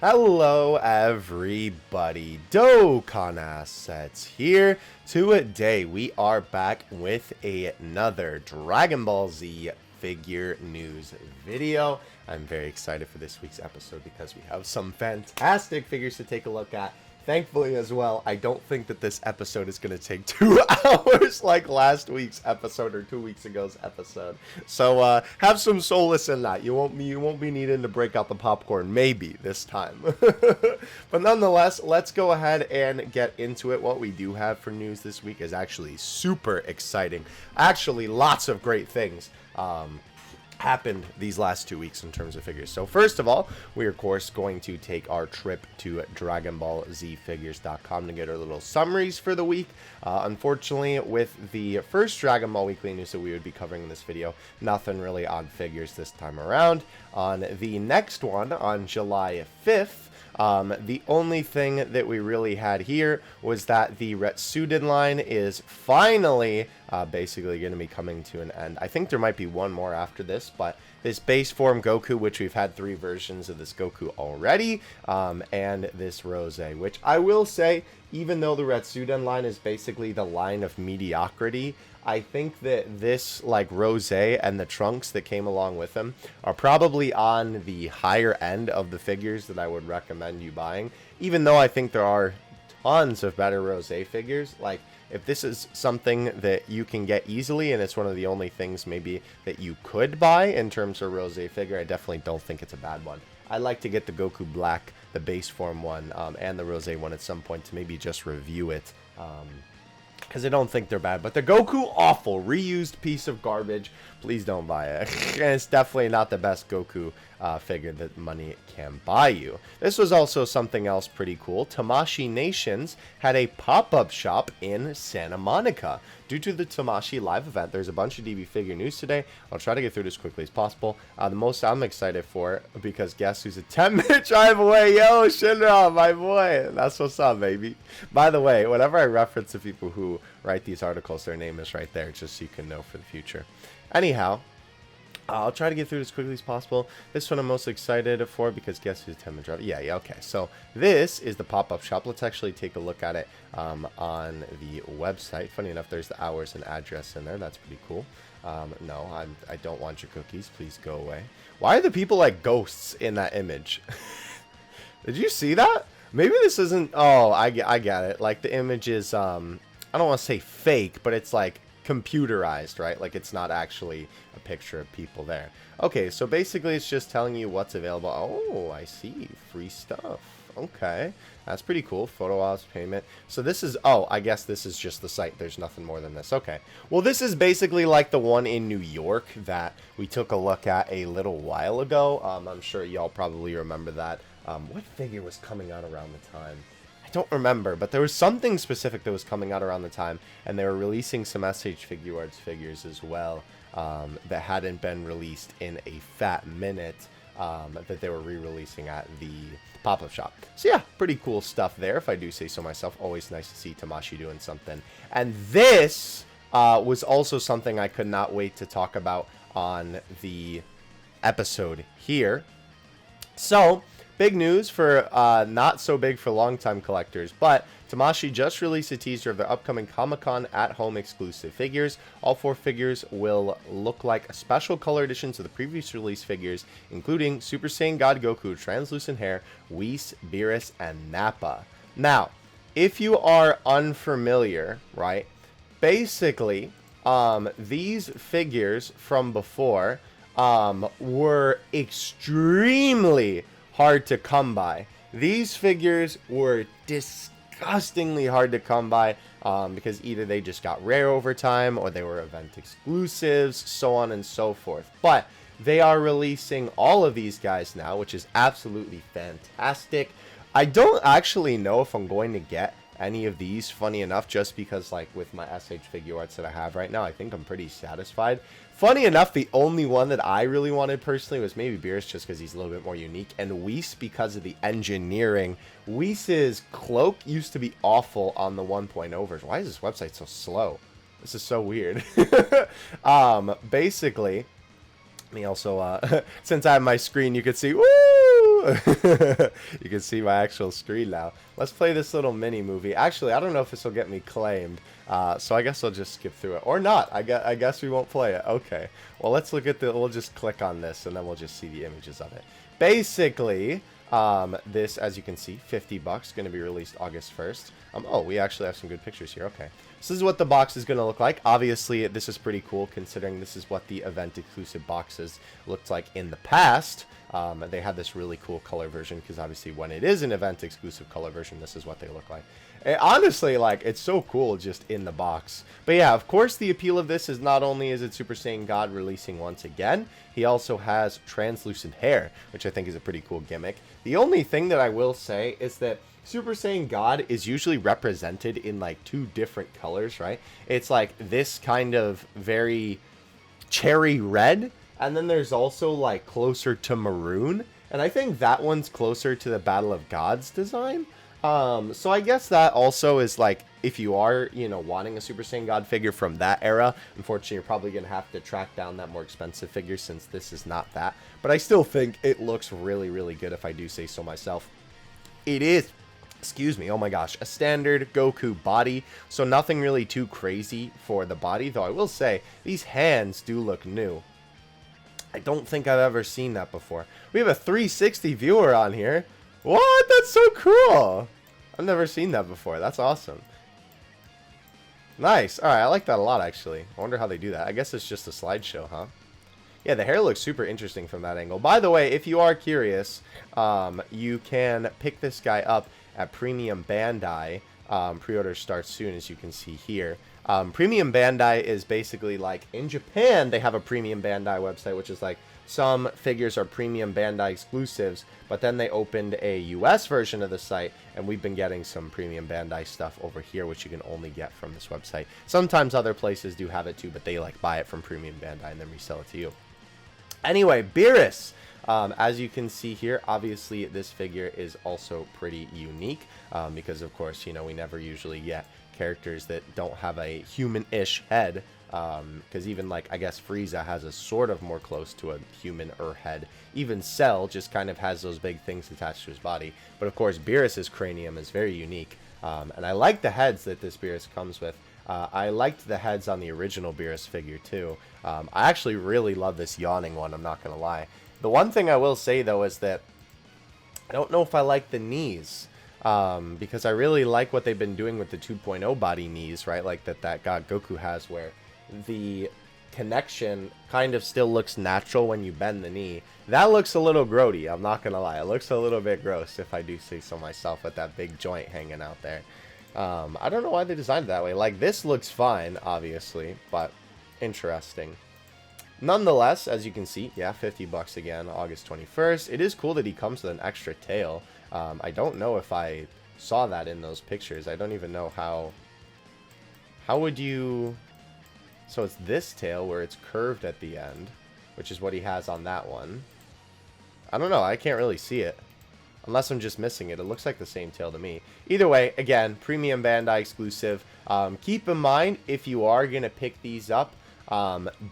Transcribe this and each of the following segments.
Hello everybody, Dokkan Assets here. Today we are back with another Dragon Ball Z figure news video. I'm very excited for this week's episode because we have some fantastic figures to take a look at. Thankfully as well, I don't think that this episode is going to take 2 hours like last week's episode or 2 weeks ago's episode. So have some solace in that. You won't be needing to break out the popcorn maybe this time. But nonetheless, let's go ahead and get into it. What we do have for news this week is actually super exciting. Actually, lots of great things happened these last 2 weeks in terms of figures. So first of all, we are of course going to take our trip to DragonBallZFigures.com to get our little summaries for the week. Unfortunately, with the first Dragon Ball Weekly news that we would be covering in this video, nothing really on figures this time around. On the next one, on July 5th, the only thing that we really had here was that the Retsuden line is finally basically going to be coming to an end. I think there might be one more after this, but this base form Goku, which we've had 3 versions of this Goku already, and this Rose, which I will say, even though the Retsuden line is basically the line of mediocrity, I think that this, like, Rose and the Trunks that came along with them are probably on the higher end of the figures that I would recommend you buying. Even though I think there are tons of better Rose figures. Like, if this is something that you can get easily and it's one of the only things maybe that you could buy in terms of Rose figure, I definitely don't think it's a bad one. I'd like to get the Goku Black, the base form one, and the Rose one at some point to maybe just review it. Because I don't think they're bad, but the Goku, awful, reused piece of garbage. Please don't buy it. And it's definitely not the best Goku figure that money can buy you. This was also something else pretty cool. Tamashii Nations had a pop-up shop in Santa Monica. Due to the Tamashii live event, there's a bunch of DB figure news today. I'll try to get through this as quickly as possible. The most I'm excited for, because guess who's a 10-minute drive away? Yo, Shinra, my boy. That's what's up, baby. By the way, whenever I reference the people who write these articles, their name is right there, just so you can know for the future. Anyhow, I'll try to get through it as quickly as possible. This one I'm most excited for because guess who's 10-minute drive? Yeah, okay. So this is the pop-up shop. Let's actually take a look at it on the website. Funny enough, there's the hours and address in there. That's pretty cool. No, I don't want your cookies. Please go away. Why are the people like ghosts in that image? Did you see that? Maybe this isn't... Oh, I get it. Like, the image is, I don't want to say fake, but it's like computerized, right? Like, it's not actually a picture of people there. Okay, so basically it's just telling you what's available. Oh, I see. Free stuff. Okay, that's pretty cool. Photo ops, payment. So this is... Oh, I guess this is just the site. There's nothing more than this. Okay. Well, this is basically like the one in New York that we took a look at a little while ago. I'm sure y'all probably remember that. What figure was coming out around the time? I don't remember, but there was something specific that was coming out around the time, and they were releasing some SH Figure Arts figures as well that hadn't been released in a fat minute that they were re-releasing at the pop-up shop. So yeah, pretty cool stuff there, if I do say so myself. Always nice to see Tamashii doing something. And this was also something I could not wait to talk about on the episode here. So... big news for not so big for longtime collectors, but Tamashii just released a teaser of their upcoming Comic-Con at-home exclusive figures. All 4 figures will look like special color editions of the previous release figures, including Super Saiyan God Goku, Translucent Hair, Whis, Beerus, and Nappa. Now, if you are unfamiliar, right, basically, these figures from before were extremely hard to come by. These figures were disgustingly hard to come by because either they just got rare over time or they were event exclusives, so on and so forth. But they are releasing all of these guys now, which is absolutely fantastic. I don't actually know if I'm going to get any of these, funny enough, just because, like, with my SH Figure Arts that I have right now, I think I'm pretty satisfied. Funny enough, the only one that I really wanted personally was maybe Beerus, just because he's a little bit more unique, and Whis because of the engineering. Whis' cloak used to be awful on the 1.0 version. Why is this website so slow? This is so weird. Basically, let me also, since I have my screen, you can see, woo! You can see my actual screen now. Let's play this little mini movie. Actually, I don't know if this will get me claimed, so I guess I'll just skip through it. Or not. I guess we won't play it. Okay. Well, let's look at we'll just click on this, and then we'll just see the images of it. Basically, this, as you can see, $50, going to be released August 1st. Oh, we actually have some good pictures here. Okay. So this is what the box is going to look like. Obviously, this is pretty cool, considering this is what the event-exclusive boxes looked like in the past. They had this really cool color version, because obviously when it is an event-exclusive color version, this is what they look like. And honestly, like, it's so cool just in the box. But yeah, of course, the appeal of this is not only is it Super Saiyan God releasing once again, he also has translucent hair, which I think is a pretty cool gimmick. The only thing that I will say is that Super Saiyan God is usually represented in like 2 different colors, right? It's like this kind of very cherry red, and then there's also like closer to maroon, and I think that one's closer to the Battle of Gods design. So I guess that also is like, if you are, you know, wanting a Super Saiyan God figure from that era, unfortunately you're probably going to have to track down that more expensive figure, since this is not that. But I still think it looks really, really good, if I do say so myself. It is, excuse me, oh my gosh, a standard Goku body, so nothing really too crazy for the body, though I will say, these hands do look new. I don't think I've ever seen that before. We have a 360 viewer on here. What? That's so cool. I've never seen that before. That's awesome. Nice. Alright, I like that a lot, actually. I wonder how they do that. I guess it's just a slideshow, huh? Yeah, the hair looks super interesting from that angle. By the way, if you are curious, you can pick this guy up at Premium Bandai. Pre-order starts soon, as you can see here. Premium Bandai is basically like, in Japan, they have a Premium Bandai website, which is like, some figures are Premium Bandai exclusives, but then they opened a US version of the site, and we've been getting some Premium Bandai stuff over here, which you can only get from this website. Sometimes other places do have it too, but they like buy it from Premium Bandai and then resell it to you. Anyway, Beerus. As you can see here, obviously this figure is also pretty unique, because of course, you know, we never usually get characters that don't have a human-ish head, because even like, I guess Frieza has a sort of more close to a human-er head. Even Cell just kind of has those big things attached to his body. But of course, Beerus's cranium is very unique, and I like the heads that this Beerus comes with. I liked the heads on the original Beerus figure too. I actually really love this yawning one, I'm not gonna lie. The one thing I will say though is that I don't know if I like the knees, because I really like what they've been doing with the 2.0 body knees, right? Like that God Goku has, where the connection kind of still looks natural when you bend the knee. That looks a little grody, I'm not gonna lie. It looks a little bit gross, if I do say so myself, with that big joint hanging out there. I don't know why they designed it that way. Like, this looks fine, obviously, but interesting. Nonetheless, as you can see, yeah, $50 again, August 21st. It is cool that he comes with an extra tail. I don't know if I saw that in those pictures. I don't even know how would you... So it's this tail where it's curved at the end, which is what he has on that one. I don't know. I can't really see it. Unless I'm just missing it. It looks like the same tail to me. Either way, again, Premium Bandai exclusive. Keep in mind, if you are going to pick these up,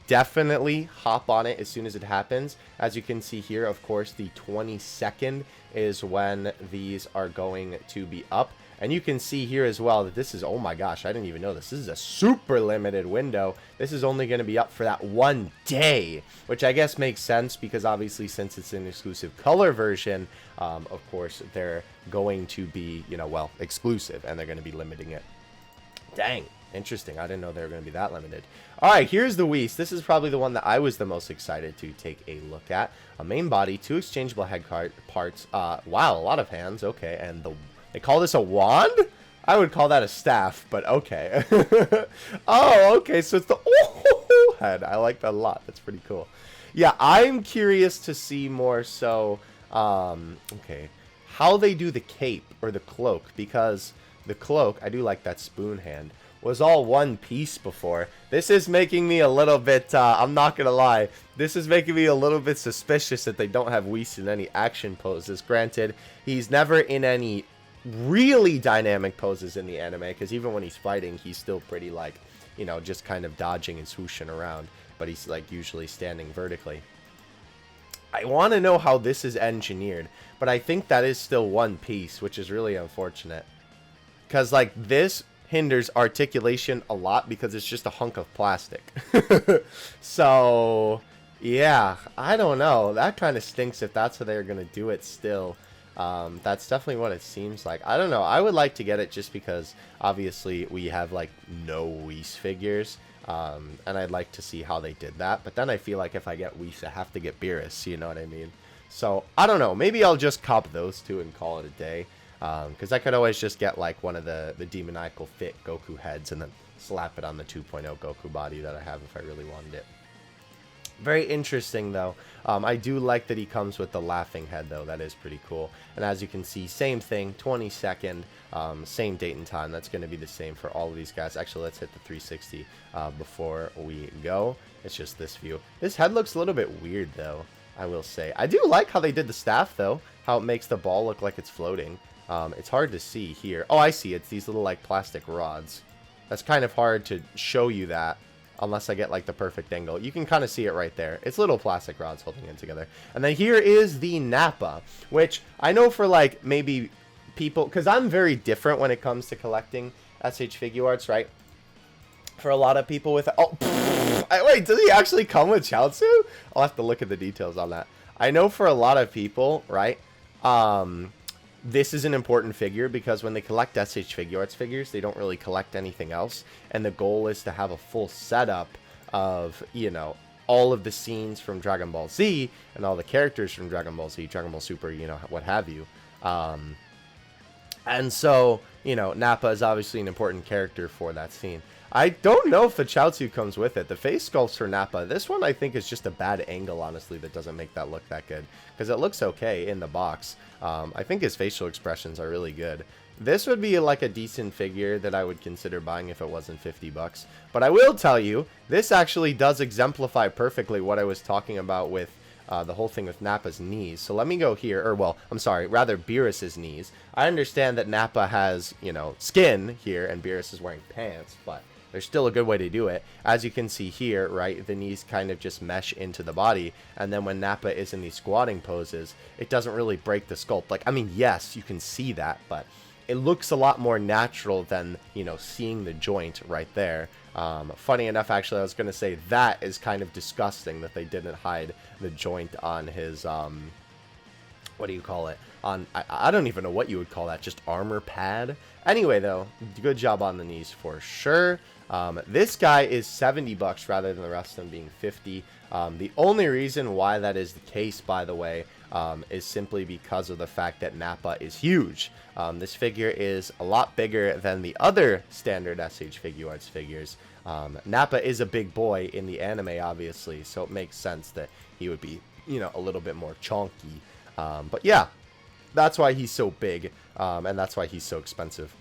definitely hop on it as soon as it happens. As you can see here, of course, the 22nd is when these are going to be up. And you can see here as well that this is, oh my gosh, I didn't even know this. This is a super limited window. This is only going to be up for that one day, which I guess makes sense because obviously since it's an exclusive color version, of course, they're going to be, you know, well, exclusive, and they're going to be limiting it. Dang. Interesting. I didn't know they were going to be that limited. All right, here's the Whis. This is probably the one that I was the most excited to take a look at. A main body, 2 exchangeable head parts. Wow, a lot of hands. Okay, and they call this a wand? I would call that a staff, but okay. Oh, okay, so it's the head. I like that a lot. That's pretty cool. Yeah, I'm curious to see more so, okay, how they do the cape or the cloak, because the cloak, I do like that spoon hand, was all one piece before. This is making me a little bit, I'm not gonna lie, this is making me a little bit suspicious that they don't have Whis in any action poses. Granted, he's never in any really dynamic poses in the anime, because even when he's fighting, he's still pretty, like, you know, just kind of dodging and swooshing around, but he's, like, usually standing vertically. I want to know how this is engineered, but I think that is still one piece, which is really unfortunate. Because, like, this hinders articulation a lot because it's just a hunk of plastic. So, yeah, I don't know. That kind of stinks if that's how they're going to do it still. That's definitely what it seems like. I don't know. I would like to get it just because, obviously, we have, like, no Whis figures. And I'd like to see how they did that. But then I feel like if I get Whis, I have to get Beerus, you know what I mean? So, I don't know. Maybe I'll just cop those two and call it a day. Because I could always just get, like, one of the demoniacal fit Goku heads and then slap it on the 2.0 Goku body that I have if I really wanted it. Very interesting, though. I do like that he comes with the laughing head, though. That is pretty cool. And as you can see, same thing, 22nd, same date and time. That's going to be the same for all of these guys. Actually, let's hit the 360 before we go. It's just this view. This head looks a little bit weird, though, I will say. I do like how they did the staff, though, how it makes the ball look like it's floating. It's hard to see here. Oh, I see. It's these little, like, plastic rods. That's kind of hard to show you that unless I get, like, the perfect angle. You can kind of see it right there. It's little plastic rods holding it together. And then here is the Nappa, which I know for, like, maybe people... Because I'm very different when it comes to collecting SH Figure Arts, right? For a lot of people with... Oh, wait, does he actually come with Chaozu? I'll have to look at the details on that. I know for a lot of people, right... This is an important figure because when they collect SH Figure Arts figures, they don't really collect anything else. And the goal is to have a full setup of, you know, all of the scenes from Dragon Ball Z and all the characters from Dragon Ball Z, Dragon Ball Super, you know, what have you. And so, you know, Nappa is obviously an important character for that scene. I don't know if the Chaozu comes with it. The face sculpts for Nappa, this one I think is just a bad angle, honestly, that doesn't make that look that good. Because it looks okay in the box. I think his facial expressions are really good. This would be like a decent figure that I would consider buying if it wasn't 50 bucks. But I will tell you, this actually does exemplify perfectly what I was talking about with the whole thing with Nappa's knees. So let me go here, or well, I'm sorry, rather Beerus's knees. I understand that Nappa has, you know, skin here and Beerus is wearing pants, but there's still a good way to do it. As you can see here, right, the knees kind of just mesh into the body, and then when Nappa is in these squatting poses, it doesn't really break the sculpt. Like, I mean, yes, you can see that, but it looks a lot more natural than, you know, seeing the joint right there. Funny enough, actually, I was going to say that is kind of disgusting that they didn't hide the joint on his, what do you call it? On, I don't even know what you would call that, just armor pad. Anyway, though, good job on the knees for sure. This guy is 70 bucks rather than the rest of them being 50. The only reason why that is the case, by the way, is simply because of the fact that Nappa is huge. This figure is a lot bigger than the other standard SH Figure Arts figures. Nappa is a big boy in the anime, obviously, so it makes sense that he would be, you know, a little bit more chonky. But yeah, that's why he's so big, and that's why he's so expensive.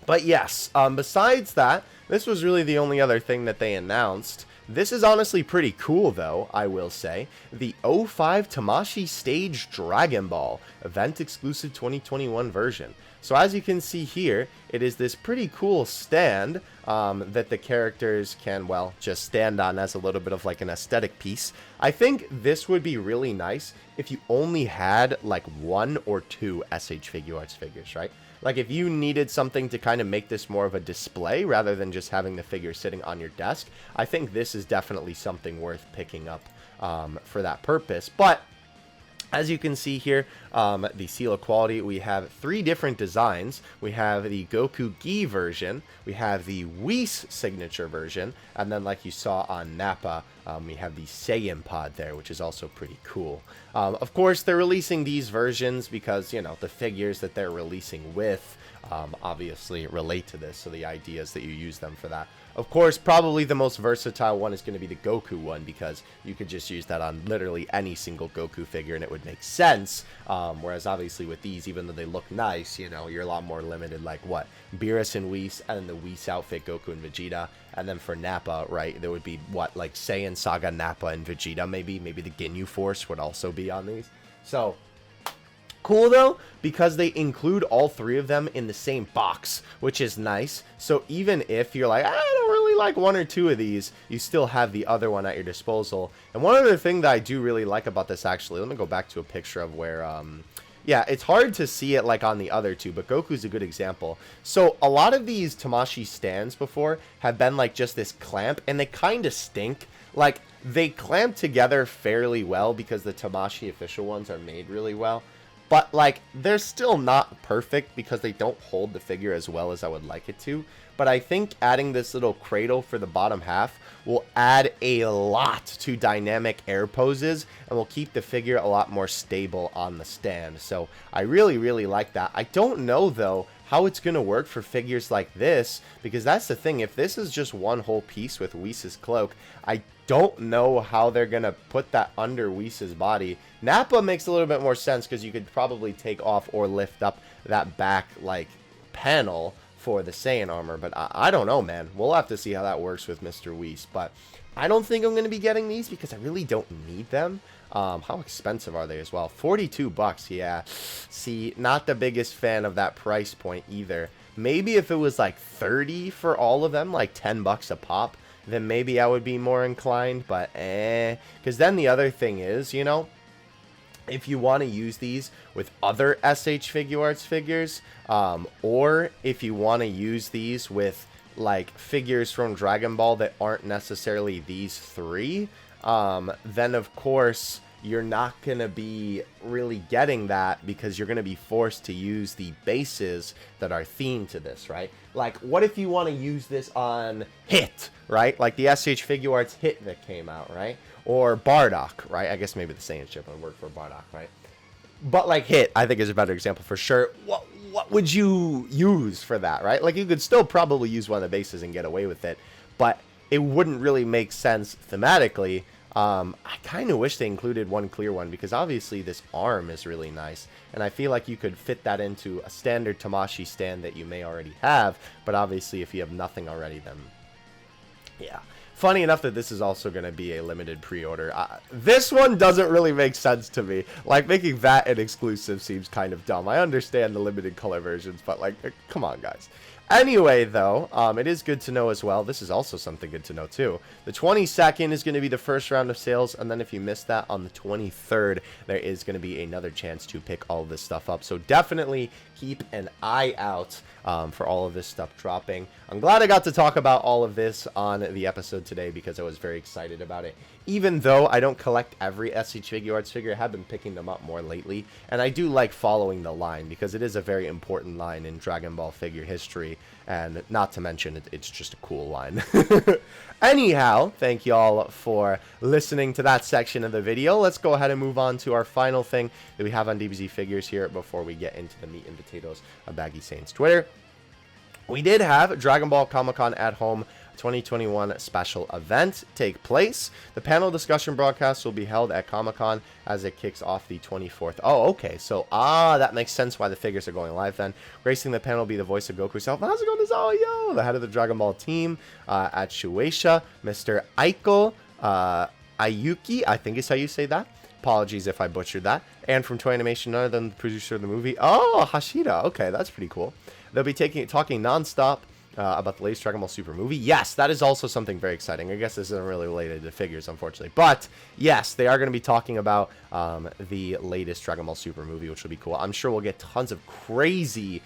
But yes, besides that, this was really the only other thing that they announced. This is honestly pretty cool, though, I will say. The 05 Tamashii Stage Dragon Ball, event-exclusive 2021 version. So as you can see here, it is this pretty cool stand that the characters can, well, just stand on as a little bit of like an aesthetic piece. I think this would be really nice if you only had like 1 or 2 SH Figure Arts figures, right? Like, if you needed something to kind of make this more of a display rather than just having the figure sitting on your desk, I think this is definitely something worth picking up for that purpose. But as you can see here, the seal of quality, we have 3 different designs. We have the Bakugou version, we have the Whis signature version, and then like you saw on Nappa, we have the Saiyan pod there, which is also pretty cool. Of course, they're releasing these versions because, you know, the figures that they're releasing with obviously relate to this, so the idea is that you use them for that. Of course, probably the most versatile one is going to be the Goku one, because you could just use that on literally any single Goku figure and it would make sense. Whereas obviously with these, even though they look nice, you know, you're a lot more limited, like what? Beerus and Whis, and then the Whis outfit, Goku and Vegeta. And then for Nappa, right, there would be what, like Saiyan, Saga, Nappa, and Vegeta maybe. Maybe the Ginyu Force would also be on these. So cool though, because they include all 3 of them in the same box, which is nice. So even if you're like, I don't really like one or two of these, you still have the other one at your disposal. And one other thing that I do really like about this, actually, let me go back to a picture of where, yeah, it's hard to see it like on the other two, but Goku's a good example. So a lot of these Tamashii stands before have been like just this clamp, and they kind of stink. Like, they clamp together fairly well because the Tamashii official ones are made really well. But, like, they're still not perfect because they don't hold the figure as well as I would like it to. But I think adding this little cradle for the bottom half will add a lot to dynamic air poses and will keep the figure a lot more stable on the stand. So I really, really like that. I don't know, though, how it's going to work for figures like this, because that's the thing. If this is just one whole piece with Whis' cloak, I don't know how they're going to put that under Whis' body. Nappa makes a little bit more sense because you could probably take off or lift up that back, like, panel for the Saiyan armor, but I don't know, man. We'll have to see how that works with Mr. Whis, but I don't think I'm going to be getting these because I really don't need them. How expensive are they as well? 42 bucks, yeah. See, not the biggest fan of that price point either. Maybe if it was like 30 for all of them, like 10 bucks a pop, then maybe I would be more inclined, but because then the other thing is, you know, if you want to use these with other SH Figuarts figures, or if you want to use these with like figures from Dragon Ball that aren't necessarily these three, then of course you're not going to be really getting that because you're going to be forced to use the bases that are themed to this, right? Like, what if you want to use this on Hit, right? Like the SH Figuarts Hit that came out, right? Or Bardock, right? I guess maybe the Saiyan chip would work for Bardock, right? But like Hit, I think is a better example for sure. What would you use for that, right? Like, you could still probably use one of the bases and get away with it, but it wouldn't really make sense thematically. I kind of wish they included one clear one because obviously this arm is really nice, and I feel like you could fit that into a standard Tamashii stand that you may already have, but obviously if you have nothing already, then yeah. Funny enough that this is also going to be a limited pre-order. This one doesn't really make sense to me. Like, making that an exclusive seems kind of dumb. I understand the limited color versions, but like, come on, guys. Anyway, though, it is good to know as well. This is also something good to know, too. The 22nd is going to be the first round of sales, and then if you miss that on the 23rd, there is going to be another chance to pick all of this stuff up. So definitely keep an eye out for all of this stuff dropping. I'm glad I got to talk about all of this on the episode today because I was very excited about it. Even though I don't collect every SH Figuarts figure, I have been picking them up more lately, and I do like following the line because it is a very important line in Dragon Ball figure history, and not to mention it's just a cool line. Anyhow, thank you all for listening to that section of the video. Let's go ahead and move on to our final thing that we have on DBZ Figures here before we get into the meat and potatoes of Baggy Saint's Twitter. We did have Dragon Ball Comic-Con at Home 2021 special event take place. The panel discussion broadcast will be held at Comic-Con as it kicks off the 24th. Oh, okay. So, that makes sense why the figures are going live then. Gracing the panel will be the voice of Goku himself. How's it going, Yo, the head of the Dragon Ball team at Shueisha, Mr. Aiko Ayuki, I think is how you say that. Apologies if I butchered that. And from Toy Animation, none other than the producer of the movie. Oh, Hashira. Okay, that's pretty cool. They'll be talking nonstop about the latest Dragon Ball Super movie. Yes, that is also something very exciting. I guess this isn't really related to figures, unfortunately. But, yes, they are going to be talking about the latest Dragon Ball Super movie, which will be cool. I'm sure we'll get tons of crazy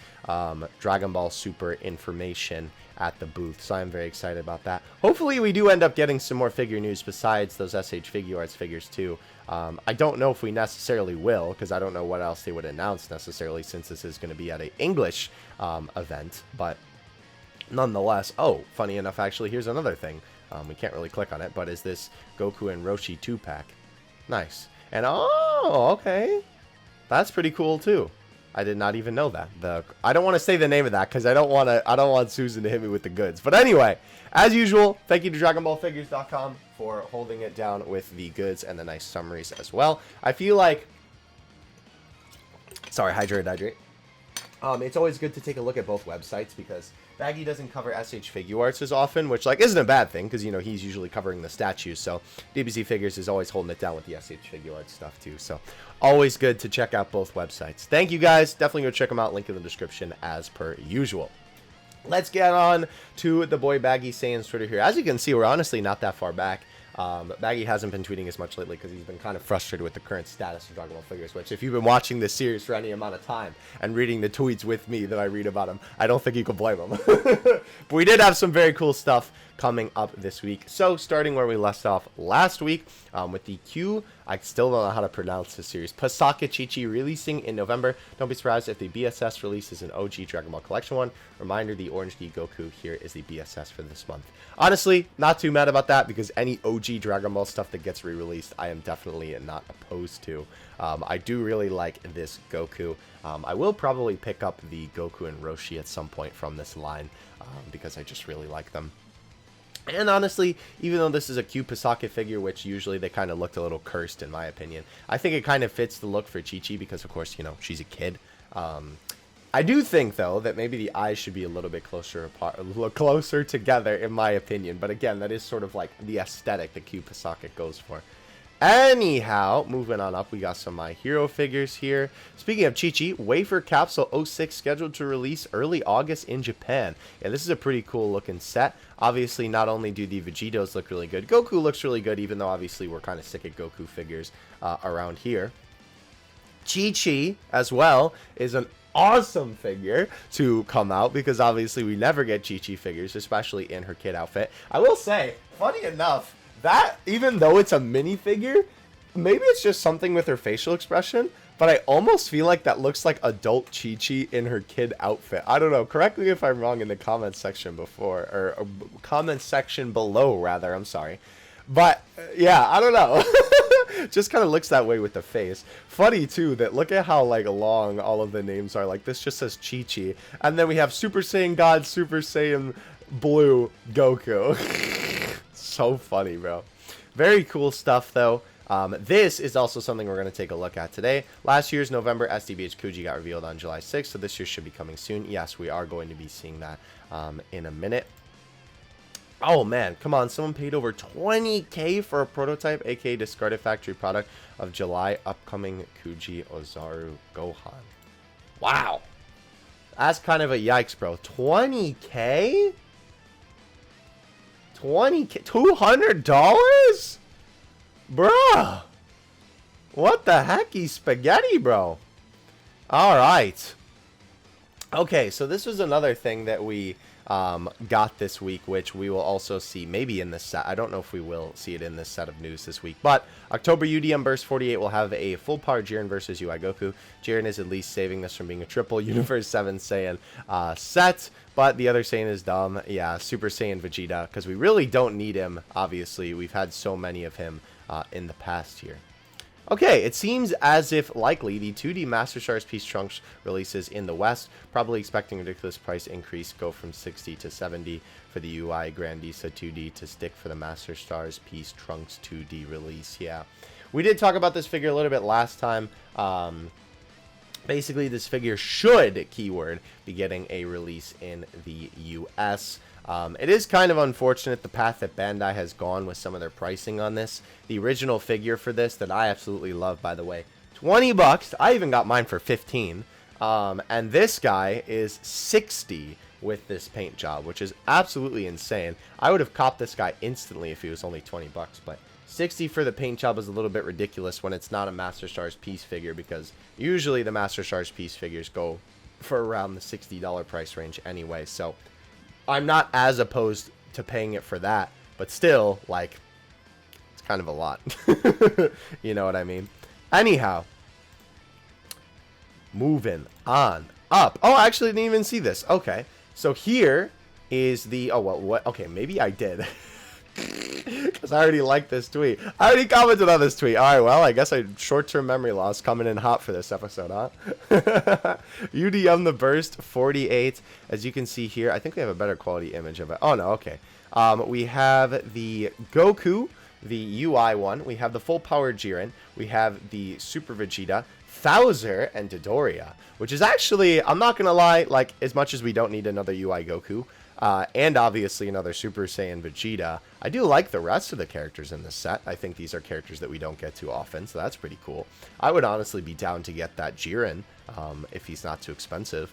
Dragon Ball Super information at the booth, so I'm very excited about that. Hopefully, we do end up getting some more figure news besides those SH Figuarts figures, too. I don't know if we necessarily will, because I don't know what else they would announce necessarily, since this is going to be at an English event, but nonetheless. Oh, funny enough, actually, here's another thing. We can't really click on it, but is this Goku and Roshi 2-pack. Nice. And, oh, okay. That's pretty cool, too. I did not even know that. I don't want to say the name of that, because I don't want Susan to hit me with the goods. But anyway, as usual, thank you to DragonBallFigures.com for holding it down with the goods and the nice summaries as well. I feel like... Sorry, hydrate. It's always good to take a look at both websites because Baggy doesn't cover SH Figuarts as often, which like isn't a bad thing because, you know, he's usually covering the statues. So DBZ Figures is always holding it down with the SH Figuarts stuff too. So always good to check out both websites. Thank you guys. Definitely go check them out. Link in the description as per usual. let's get on to the boy Baggy Saiyan's Twitter here. As you can see, we're honestly not that far back. Baggy hasn't been tweeting as much lately because he's been kind of frustrated with the current status of Dragon Ball figures, which if you've been watching this series for any amount of time and reading the tweets with me that I read about him, I don't think you can blame him. But we did have some very cool stuff coming up this week. So starting where we left off last week with the I still don't know how to pronounce this series, Pasaka Chi-Chi releasing in November. Don't be surprised if the BSS releases an OG Dragon Ball Collection one. Reminder, the Orange Gi Goku here is the BSS for this month. Honestly, not too mad about that because any OG Dragon Ball stuff that gets re-released, I am definitely not opposed to. I do really like this Goku. I will probably pick up the Goku and Roshi at some point from this line because I just really like them. And honestly, even though this is a cute Pasaka figure, which usually they kind of looked a little cursed in my opinion, I think it kind of fits the look for Chi-Chi because, of course, you know, she's a kid. I do think, though, that maybe the eyes should be a little bit closer apart, a little closer together, in my opinion. But again, that is sort of like the aesthetic that cute Pasaka goes for. Anyhow, moving on up, we got some My Hero figures here. Speaking of Chi-Chi, Wafer Capsule 06 scheduled to release early August in Japan. Yeah, this is a pretty cool looking set. Obviously, not only do the Vegetos look really good, Goku looks really good, even though obviously we're kind of sick of Goku figures around here. Chi-Chi, as well, is an awesome figure to come out because obviously we never get Chi-Chi figures, especially in her kid outfit. I will say, funny enough, that, even though it's a minifigure, maybe it's just something with her facial expression, but I almost feel like that looks like adult Chi-Chi in her kid outfit. I don't know. Correct me if I'm wrong in the comment section before, or comment section below, rather. I'm sorry. But, yeah, I don't know. Just kind of looks that way with the face. Funny, too, that look at how, like, long all of the names are. Like, this just says Chi-Chi. And then we have Super Saiyan God, Super Saiyan Blue, Goku. So funny, bro. Very cool stuff, though. This is also something we're going to take a look at today. Last year's November SDBH KUJI got revealed on July 6th, so this year should be coming soon. Yes, we are going to be seeing that in a minute. Oh, man. Come on. Someone paid over $20K for a prototype, aka discarded factory product of July upcoming KUJI Ozaru Gohan. Wow. That's kind of a yikes, bro. $20K? $20K? $200? Bruh. What the hecky spaghetti, bro? Alright. Okay, so this was another thing that we got this week, which we will also see maybe in this set. I don't know if we will see it in this set of news this week, but October UDM Burst 48 will have a full power Jiren versus UI Goku. Jiren is at least saving this from being a triple Universe 7 Saiyan set, but the other Saiyan is dumb. Yeah, Super Saiyan Vegeta, because we really don't need him, obviously. We've had so many of him in the past here. Okay, it seems as if likely the 2D Master Stars Piece Trunks releases in the West, probably expecting a ridiculous price increase, go from 60 to 70 for the UI Grandisa 2D to stick for the Master Stars Piece Trunks 2D release. Yeah, we did talk about this figure a little bit last time. Basically, this figure should, keyword, be getting a release in the US. It is kind of unfortunate the path that Bandai has gone with some of their pricing on this. The original figure for this that I absolutely love, by the way, $20. I even got mine for 15. And this guy is 60 with this paint job, which is absolutely insane. I would have copped this guy instantly if he was only 20 bucks, but 60 for the paint job is a little bit ridiculous when it's not a Master Stars Piece figure, because usually the Master Stars Piece figures go for around the $60 price range anyway. So I'm not as opposed to paying it for that, but still, like, it's kind of a lot. You know what I mean? Anyhow, moving on up. Oh, I actually didn't even see this. Okay, so here is the... Oh, what? Okay, maybe I did. Because I already liked this tweet. I already commented on this tweet. Alright, well, I guess I short-term memory loss coming in hot for this episode, huh? UDM the Burst 48. As you can see here, I think we have a better quality image of it. Oh, no, okay. We have the Goku, the UI one. We have the full power Jiren. We have the Super Vegeta, Thouser, and Dodoria. Which is actually, I'm not going to lie, like, as much as we don't need another UI Goku, and obviously another Super Saiyan Vegeta, I do like the rest of the characters in this set. I think these are characters that we don't get too often, so that's pretty cool. I would honestly be down to get that Jiren, if he's not too expensive.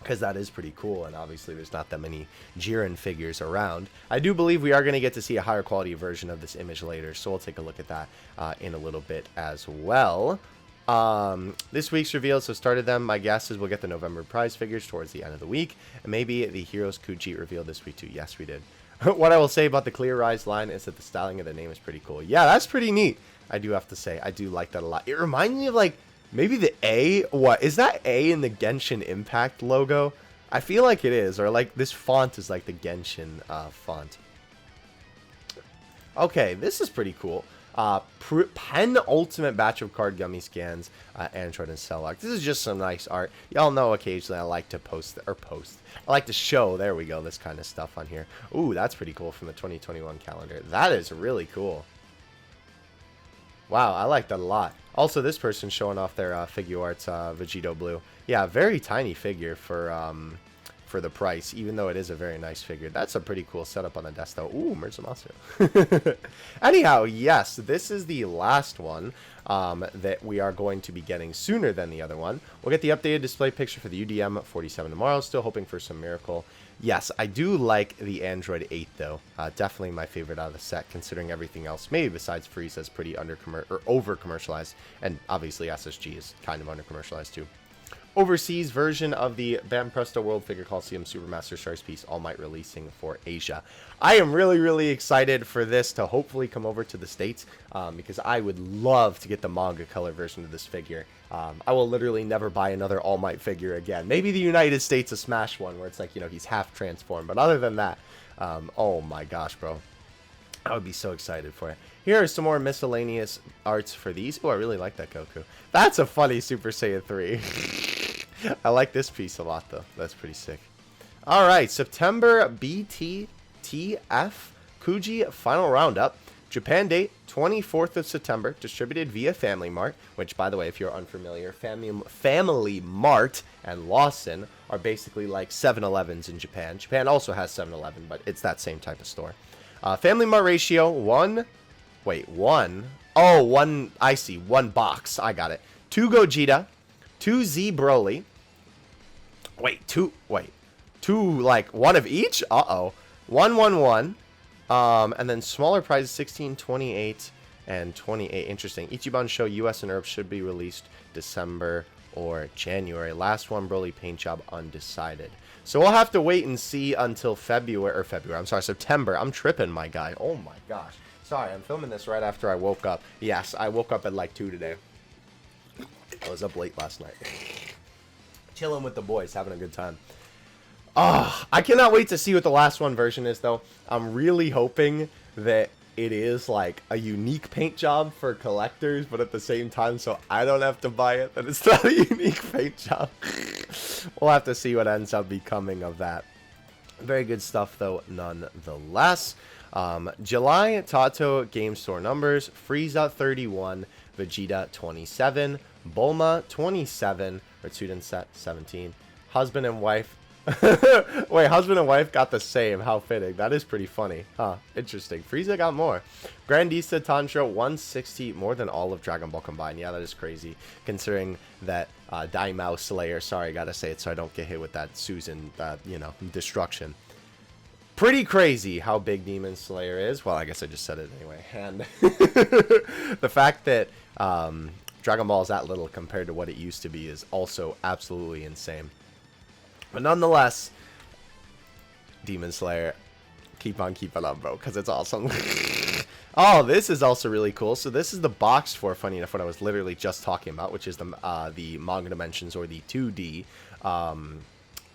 because that is pretty cool, and obviously there's not that many Jiren figures around. I do believe we are going to get to see a higher quality version of this image later, so we'll take a look at that in a little bit as well. This week's reveals have started them. My guess is we'll get the November prize figures towards the end of the week, and maybe the Heroes KUJI revealed this week too. Yes, we did. What I will say about the Clear Rise line is that the styling of the name is pretty cool. Yeah, that's pretty neat. I do have to say, I do like that a lot. It reminds me of like maybe the A. What is that A in the Genshin Impact logo? I feel like it is, or like this font is like the Genshin font. Okay, this is pretty cool. Penultimate batch of card gummy scans, Android and Celllock. This is just some nice art. Y'all know occasionally I like to I like to show, there we go, this kind of stuff on here. Ooh, that's pretty cool from the 2021 calendar. That is really cool. Wow, I like that a lot. Also, this person showing off their figure arts, Vegeta Blue. Yeah, very tiny figure for the price, even though it is a very nice figure. That's a pretty cool setup on the desk, though. Ooh, Merzumasu. Anyhow, yes, this is the last one that we are going to be getting sooner than the other one. We'll get the updated display picture for the UDM 47 tomorrow. Still hoping for some miracle. Yes, I do like the Android 8, though. Definitely my favorite out of the set, considering everything else, maybe besides Frieza, is pretty over-commercialized. And obviously SSG is kind of under-commercialized, too. Overseas version of the Banpresto World Figure Coliseum Supermaster Stars piece, All Might releasing for Asia. I am really, really excited for this to hopefully come over to the States because I would love to get the manga color version of this figure. I will literally never buy another All Might figure again. Maybe the United States a Smash one where it's like, you know, he's half transformed. But other than that, oh my gosh, bro. I would be so excited for it. Here are some more miscellaneous arts for these. Oh, I really like that Goku. That's a funny Super Saiyan 3. I like this piece a lot, though. That's pretty sick. All right, September BTTF KUJI Final Roundup. Japan date, 24th of September. Distributed via Family Mart, which, by the way, if you're unfamiliar, Family Mart and Lawson are basically like 7-Elevens in Japan. Japan also has 7-Eleven, but it's that same type of store. Family Mart ratio, one, I see, one box. I got it. 2 Gogeta, 2 Z Broly. Two, like, one of each? Uh-oh. 1. And then smaller prizes, 16, 28, and 28. Interesting. Ichiban show US and Europe should be released December or January. Last one, Broly paint job undecided. So we'll have to wait and see until September. I'm tripping, my guy. Oh my gosh. Sorry, I'm filming this right after I woke up. Yes, I woke up at like 2 today. I was up late last night. Chilling with the boys, having a good time. Oh, I cannot wait to see what the last one version is, though. I'm really hoping that it is like a unique paint job for collectors, but at the same time, so I don't have to buy it, that it's not a unique paint job. We'll have to see what ends up becoming of that. Very good stuff, though, nonetheless. July Tato Game Store numbers: Frieza 31, Vegeta 27, Bulma 27, Ritsuden set 17. Husband and wife. Wait, husband and wife got the same. How fitting. That is pretty funny. Huh. Interesting. Frieza got more. Grandista Tanjiro 160, more than all of Dragon Ball combined. Yeah, that is crazy. Considering that Daimao Slayer, sorry, I gotta say it so I don't get hit with that Susan, destruction. Pretty crazy how big Demon Slayer is. Well, I guess I just said it anyway. And the fact that Dragon Ball is that little compared to what it used to be is also absolutely insane. But nonetheless, Demon Slayer, keep on keeping on, bro, because it's awesome. Oh, this is also really cool. So this is the box for, funny enough, what I was literally just talking about, which is the Manga Dimensions, or the 2D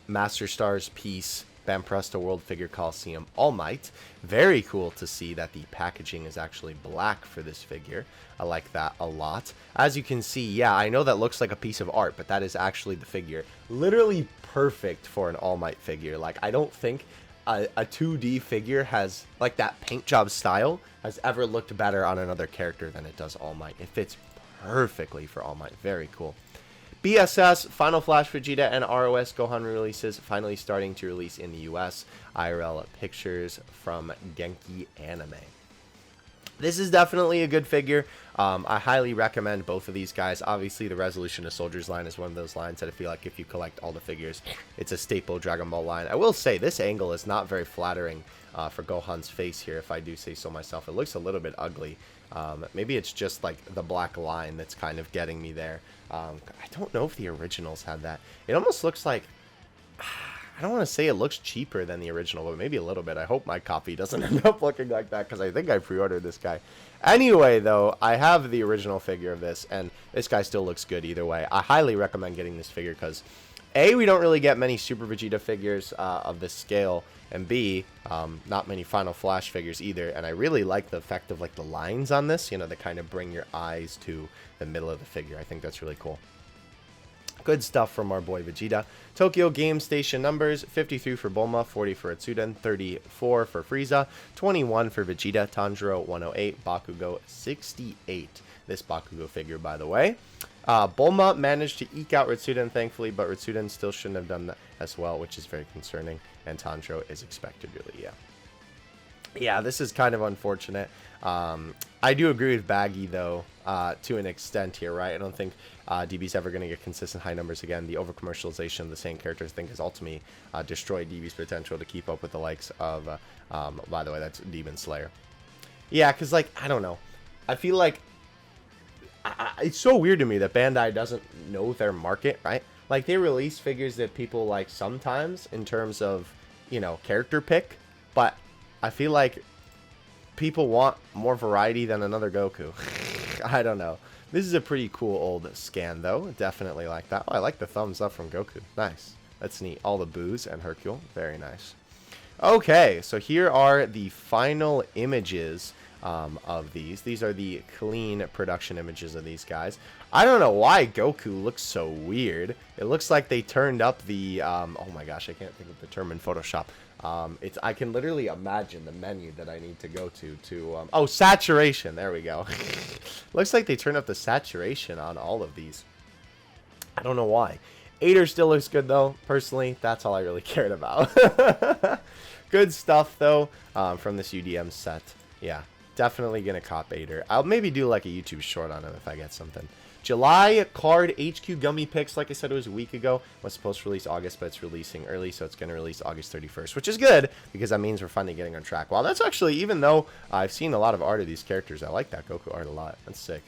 Master Stars piece, Banpresto World Figure Coliseum All Might. Very cool to see that the packaging is actually black for this figure. I like that a lot. As you can see, yeah, I know that looks like a piece of art, but that is actually the figure. Literally perfect for an All Might figure. Like, I don't think a 2D figure has, like, that paint job style has ever looked better on another character than it does All Might. It fits perfectly for All Might. Very cool. BSS, Final Flash Vegeta, and ROS Gohan releases finally starting to release in the US. IRL pictures from Genki Anime. This is definitely a good figure. I highly recommend both of these guys. Obviously, the Resolution of Soldiers line is one of those lines that I feel like if you collect all the figures, it's a staple Dragon Ball line. I will say this angle is not very flattering for Gohan's face here, if I do say so myself. It looks a little bit ugly. Maybe it's just like the black line that's kind of getting me there. I don't know if the originals had that. It almost looks like... I don't want to say it looks cheaper than the original, but maybe a little bit. I hope my copy doesn't end up looking like that, because I think I pre-ordered this guy. Anyway, though, I have the original figure of this, and this guy still looks good either way. I highly recommend getting this figure because, A, we don't really get many Super Vegeta figures of this scale, and B, not many Final Flash figures either, and I really like the effect of, like, the lines on this, you know, that kind of bring your eyes to the middle of the figure. I think that's really cool. Good stuff from our boy Vegeta. Tokyo Game Station numbers: 53 for Bulma, 40 for Itsuden, 34 for Frieza, 21 for Vegeta, Tanjiro 108, Bakugou 68. This Bakugou figure, by the way. Bulma managed to eke out Ritsuden, thankfully, but Ritsuden still shouldn't have done that as well, which is very concerning. And Tanjiro is expected, really, yeah. Yeah, this is kind of unfortunate. I do agree with Baggy, though, to an extent here, right? I don't think DB's ever going to get consistent high numbers again. The over-commercialization of the same characters, I think, has ultimately destroyed DB's potential to keep up with the likes of, by the way, that's Demon Slayer. Yeah, because, like, I don't know. I feel like it's so weird to me that Bandai doesn't know their market, right? Like, they release figures that people like sometimes in terms of, you know, character pick, but I feel like people want more variety than another Goku. I don't know. This is a pretty cool old scan, though. Definitely like that. Oh, I like the thumbs up from Goku. Nice. That's neat. All the boos and Hercule. Very nice. Okay, so here are the final images of these. These are the clean production images of these guys. I don't know why Goku looks so weird. It looks like they turned up the... oh my gosh, I can't think of the term in Photoshop. I can literally imagine the menu that I need to go to oh, saturation. There we go. Looks like they turned up the saturation on all of these. I don't know why. Ader still looks good, though. Personally, that's all I really cared about. Good stuff, though, from this UDM set. Yeah, definitely gonna cop Ader. I'll maybe do like a YouTube short on him if I get something. July card HQ Gummy Picks, like I said, it was a week ago. Was supposed to release August, but it's releasing early, so it's going to release August 31st, which is good because that means we're finally getting on track. Wow, that's actually, even though I've seen a lot of art of these characters, I like that Goku art a lot. That's sick.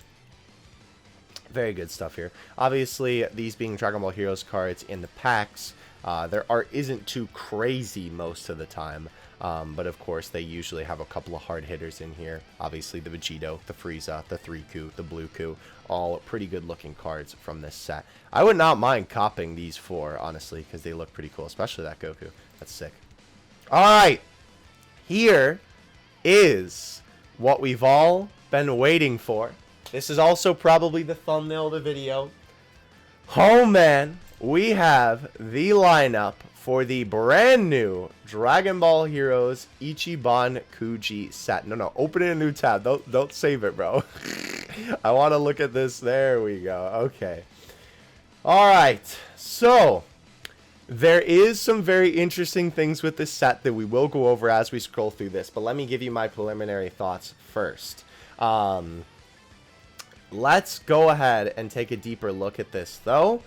Very good stuff here. Obviously, these being Dragon Ball Heroes cards in the packs, their art isn't too crazy most of the time. But of course, they usually have a couple of hard hitters in here. Obviously, the Vegito, the Frieza, the 3Ku, the Blue Ku, all pretty good looking cards from this set. I would not mind copping these four, honestly, because they look pretty cool, especially that Goku. That's sick. All right, here is what we've all been waiting for. This is also probably the thumbnail of the video. Oh man, we have the lineup for the brand new Dragon Ball Heroes Ichiban KUJI set. No, open in a new tab. Don't save it, bro. I want to look at this. There we go. Okay. All right. So there is some very interesting things with this set that we will go over as we scroll through this. But let me give you my preliminary thoughts first. Let's go ahead and take a deeper look at this, though.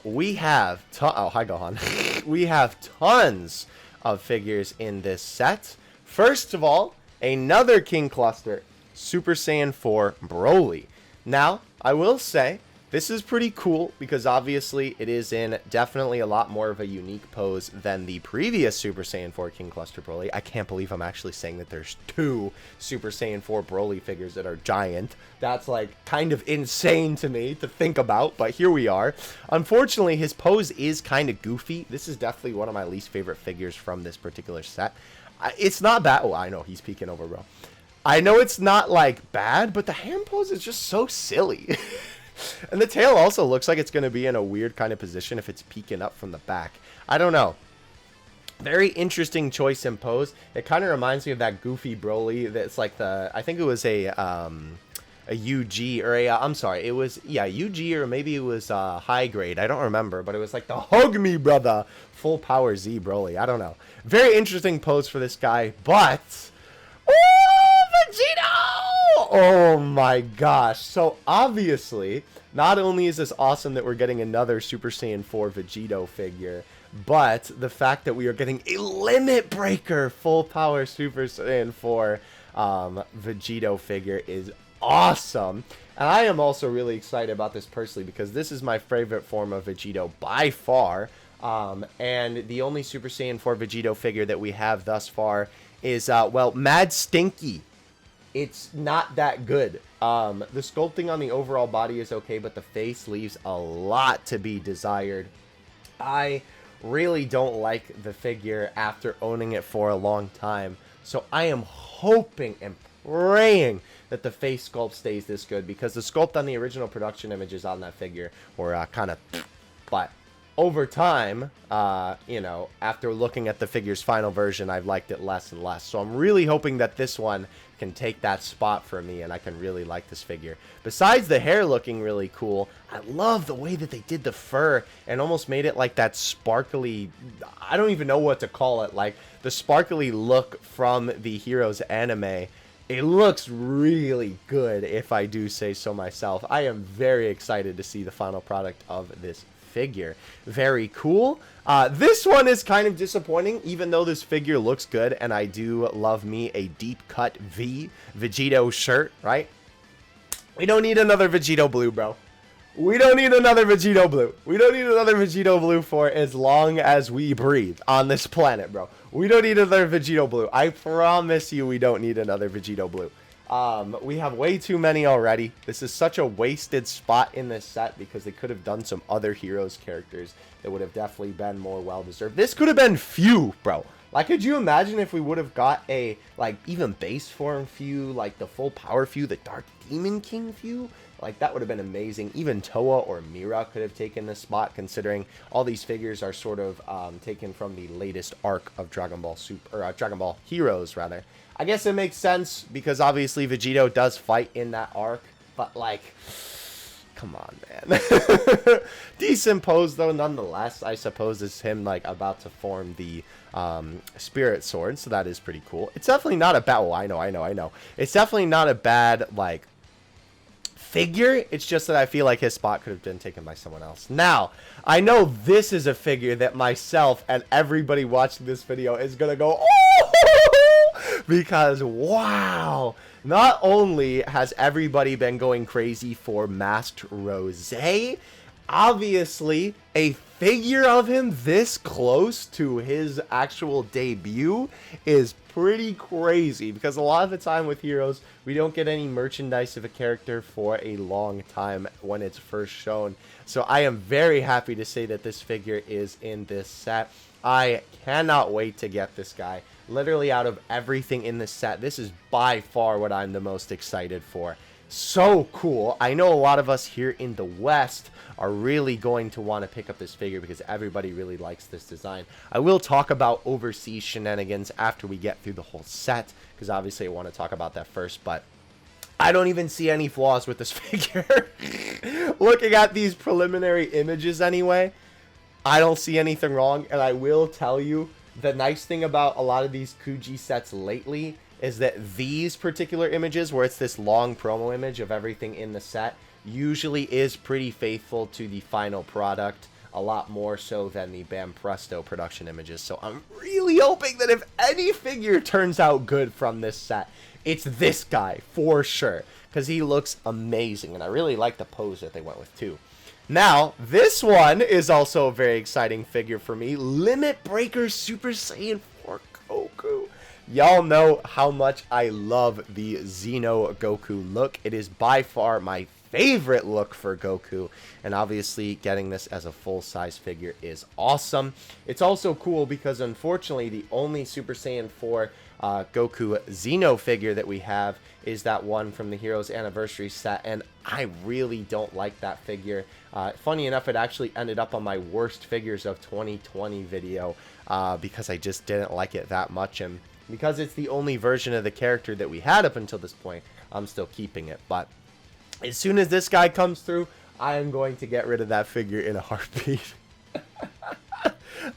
We have oh, hi Gohan. We have tons of figures in this set. First of all, another King Cluster, Super Saiyan 4 Broly. Now, I will say, this is pretty cool because obviously it is in definitely a lot more of a unique pose than the previous Super Saiyan 4 King Cluster Broly. I can't believe I'm actually saying that there's two Super Saiyan 4 Broly figures that are giant. That's like kind of insane to me to think about, but here we are. Unfortunately, his pose is kind of goofy. This is definitely one of my least favorite figures from this particular set. It's not bad. Oh, I know, he's peeking over, bro. I know it's not like bad, but the hand pose is just so silly. And the tail also looks like it's going to be in a weird kind of position if it's peeking up from the back. I don't know. Very interesting choice in pose. It kind of reminds me of that goofy Broly that's like the... I think it was a UG or a... I'm sorry. It was, yeah, UG or maybe it was high grade. I don't remember. But it was like the Hug Me Brother Full Power Z Broly. I don't know. Very interesting pose for this guy. But... oh, Vegito! Oh my gosh. So obviously, not only is this awesome that we're getting another Super Saiyan 4 Vegito figure, but the fact that we are getting a Limit Breaker full power Super Saiyan 4 Vegito figure is awesome. And I am also really excited about this personally because this is my favorite form of Vegito by far. And the only Super Saiyan 4 Vegito figure that we have thus far is, well, Mad Stinky. It's not that good. The sculpting on the overall body is okay, but the face leaves a lot to be desired. I really don't like the figure after owning it for a long time. So I am hoping and praying that the face sculpt stays this good, because the sculpt on the original production images on that figure were kind of, but over time, you know, after looking at the figure's final version, I've liked it less and less. So I'm really hoping that this one can take that spot for me and I can really like this figure. Besides the hair looking really cool, I love the way that they did the fur and almost made it like that sparkly, I don't even know what to call it, like the sparkly look from the Heroes anime. It looks really good, if I do say so myself. I am very excited to see the final product of this figure. Very cool. This one is kind of disappointing, even though this figure looks good, and I do love me a deep cut V Vegito shirt, right? We don't need another Vegito blue, bro. We don't need another Vegito blue. We don't need another Vegito blue for as long as we breathe on this planet, bro. We don't need another Vegito blue. I promise you we don't need another Vegito blue. We have way too many already. This is such a wasted spot in this set because they could have done some other Heroes characters that would have definitely been more well-deserved. This could have been Few, bro. Like, could you imagine if we would have got a, like, even base form Few, like the full power Few, the Dark Demon King Few? Like, that would have been amazing. Even Toa or Mira could have taken this spot, considering all these figures are sort of taken from the latest arc of Dragon Ball Super, or Dragon Ball Heroes, rather. I guess it makes sense because obviously Vegito does fight in that arc, but like, come on, man. Decent pose though, nonetheless. I suppose it's him like about to form the Spirit Sword, so that is pretty cool. It's definitely not a bad. Oh, I know. It's definitely not a bad like figure. It's just that I feel like his spot could have been taken by someone else. Now, I know this is a figure that myself and everybody watching this video is gonna go, oh! Because, wow, not only has everybody been going crazy for Masked Rosé, obviously, a figure of him this close to his actual debut is pretty crazy, because a lot of the time with Heroes, we don't get any merchandise of a character for a long time when it's first shown. So I am very happy to say that this figure is in this set. I cannot wait to get this guy. Literally, out of everything in this set, this is by far what I'm the most excited for. So cool. I know a lot of us here in the West are really going to want to pick up this figure because everybody really likes this design. I will talk about overseas shenanigans after we get through the whole set, because obviously I want to talk about that first, but I don't even see any flaws with this figure. Looking at these preliminary images anyway, I don't see anything wrong, and I will tell you, the nice thing about a lot of these KUJI sets lately is that these particular images, where it's this long promo image of everything in the set, usually is pretty faithful to the final product, a lot more so than the Bam Presto production images. So I'm really hoping that if any figure turns out good from this set, it's this guy for sure, because he looks amazing, and I really like the pose that they went with too. Now, this one is also a very exciting figure for me. Limit Breaker Super Saiyan 4 Goku. Y'all know how much I love the Xeno Goku look. It is by far my favorite look for Goku, and obviously getting this as a full-size figure is awesome. It's also cool because unfortunately the only Super Saiyan 4 Goku Xeno figure that we have is that one from the Heroes Anniversary set, and I really don't like that figure. Funny enough, it actually ended up on my worst figures of 2020 video because I just didn't like it that much, and because it's the only version of the character that we had up until this point, I'm still keeping it. But as soon as this guy comes through, I am going to get rid of that figure in a heartbeat.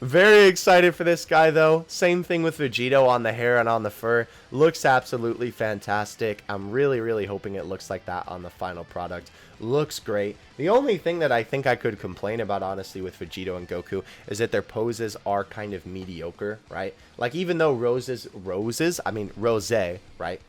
Very excited for this guy, though. Same thing with Vegeta on the hair and on the fur. Looks absolutely fantastic. I'm really, really hoping it looks like that on the final product. Looks great. The only thing that I think I could complain about, honestly, with Vegeta and Goku is that their poses are kind of mediocre, right? Like, even though Rose, right?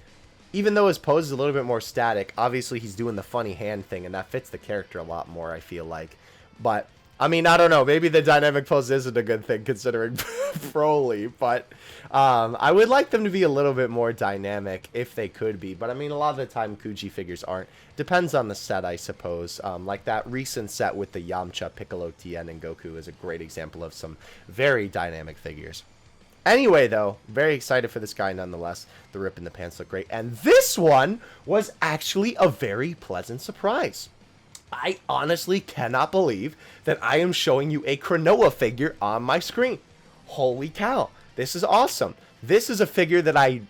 Even though his pose is a little bit more static, obviously he's doing the funny hand thing, and that fits the character a lot more, I feel like. But I mean, I don't know. Maybe the dynamic pose isn't a good thing considering Broly, but I would like them to be a little bit more dynamic if they could be. But I mean, a lot of the time, KUJI figures aren't. Depends on the set, I suppose. Like that recent set with the Yamcha, Piccolo, Tien, and Goku is a great example of some very dynamic figures. Anyway, though, very excited for this guy nonetheless. The rip in the pants look great. And this one was actually a very pleasant surprise. I honestly cannot believe that I am showing you a Klonoa figure on my screen. Holy cow. This is awesome. This is a figure that I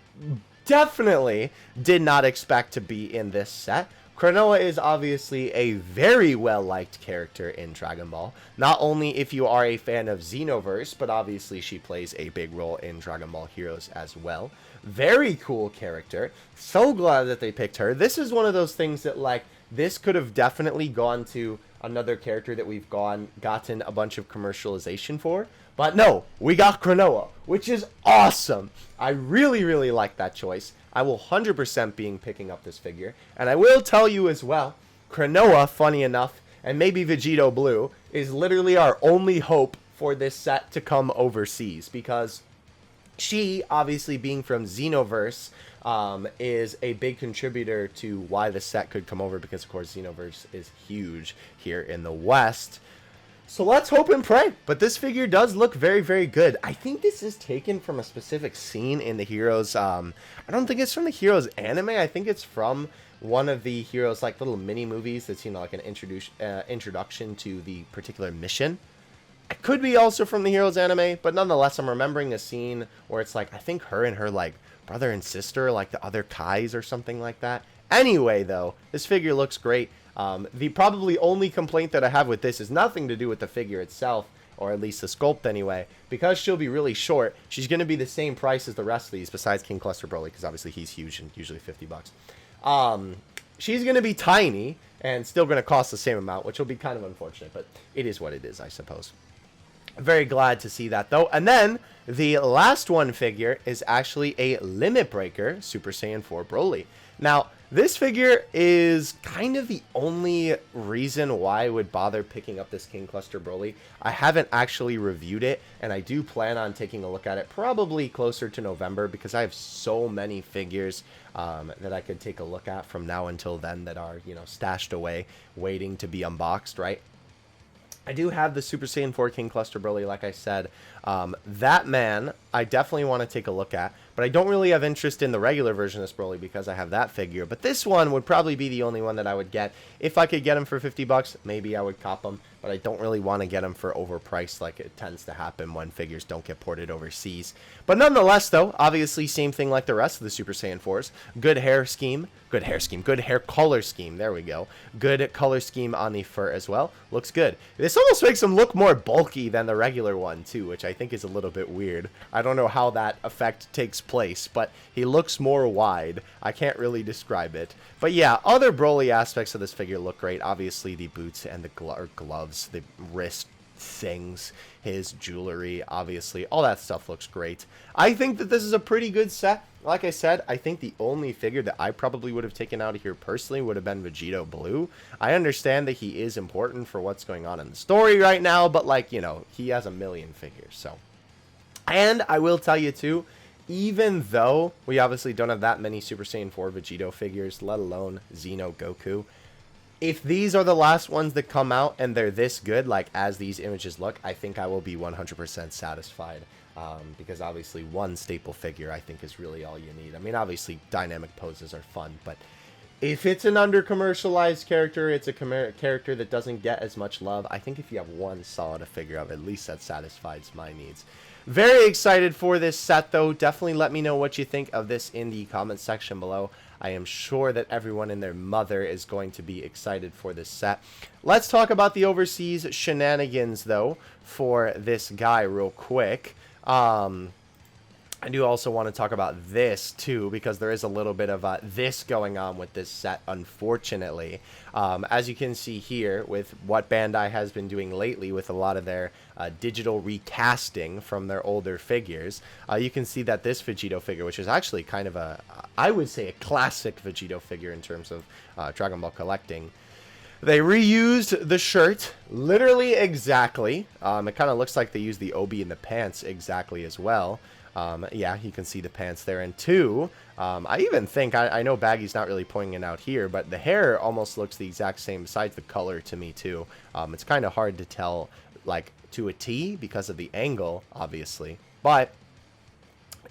definitely did not expect to be in this set. Klonoa is obviously a very well-liked character in Dragon Ball. Not only if you are a fan of Xenoverse, but obviously she plays a big role in Dragon Ball Heroes as well. Very cool character. So glad that they picked her. This is one of those things that, like, this could have definitely gone to another character that we've gotten a bunch of commercialization for. But no, we got Klonoa, which is awesome. I really, really like that choice. I will 100% be picking up this figure. And I will tell you as well, Klonoa, funny enough, and maybe Vegito Blue, is literally our only hope for this set to come overseas. Because she, obviously being from Xenoverse, is a big contributor to why the set could come over. Because, of course, Xenoverse is huge here in the West. So let's hope and pray. But this figure does look very, very good. I think this is taken from a specific scene in the Heroes. I don't think it's from the Heroes anime. I think it's from one of the Heroes, like, little mini movies that's, you know, like an introduction to the particular mission. It could be also from the Heroes anime, but nonetheless, I'm remembering a scene where it's like, I think her and her, like, brother and sister, like the other Kais or something like that. Anyway, though, this figure looks great. The probably only complaint that I have with this is nothing to do with the figure itself, or at least the sculpt anyway. Because she'll be really short, she's going to be the same price as the rest of these, besides King Cluster Broly, because obviously he's huge and usually $50. She's going to be tiny, and still going to cost the same amount, which will be kind of unfortunate, but it is what it is, I suppose. Very glad to see that, though. And then, the last one figure is actually a Limit Breaker Super Saiyan 4 Broly. Now, this figure is kind of the only reason why I would bother picking up this King Cluster Broly. I haven't actually reviewed it, and I do plan on taking a look at it probably closer to November, because I have so many figures that I could take a look at from now until then that are, you know, stashed away, waiting to be unboxed, right? I do have the Super Saiyan 4 King Cluster Broly, like I said. That man, I definitely want to take a look at. But I don't really have interest in the regular version of this Broly because I have that figure. But this one would probably be the only one that I would get. If I could get him for $50, maybe I would cop him. But I don't really want to get him for overpriced like it tends to happen when figures don't get ported overseas. But nonetheless, though, obviously same thing like the rest of the Super Saiyan 4s. Good hair scheme. Good hair color scheme. There we go. Good color scheme on the fur as well. Looks good. This almost makes him look more bulky than the regular one, too, which I think is a little bit weird. I don't know how that effect takes place, but he looks more wide. I can't really describe it. But yeah, other Broly aspects of this figure look great. Obviously, the boots and the gloves, the wrist things, his jewelry, obviously, all that stuff looks great. I think that this is a pretty good set. Like I said, I think the only figure that I probably would have taken out of here personally would have been Vegito Blue. I understand that he is important for what's going on in the story right now, but, like, you know, he has a million figures, so. And I will tell you, too, even though we obviously don't have that many Super Saiyan 4 Vegito figures, let alone Xeno Goku, if these are the last ones that come out and they're this good, like as these images look, I think I will be 100% satisfied. Because obviously one staple figure I think is really all you need. I mean, obviously dynamic poses are fun, but If it's an under-commercialized character, it's a character that doesn't get as much love. I think if you have one solid figure of, at least that satisfies my needs. Very excited for this set, though. Definitely let me know what you think of this in the comment section below. I am sure that everyone and their mother is going to be excited for this set. Let's talk about the overseas shenanigans, though, for this guy real quick. I do also want to talk about this, too, because there is a little bit of this going on with this set, unfortunately. As you can see here, with what Bandai has been doing lately with a lot of their digital recasting from their older figures, you can see that this Vegeta figure, which is actually kind of I would say a classic Vegeta figure in terms of Dragon Ball collecting, they reused the shirt literally exactly. It kind of looks like they used the obi and the pants exactly as well. Yeah, you can see the pants there. And two, I even think, I know Baggy's not really pointing it out here, but the hair almost looks the exact same besides the color to me too. It's kind of hard to tell, like, to a T because of the angle, obviously. But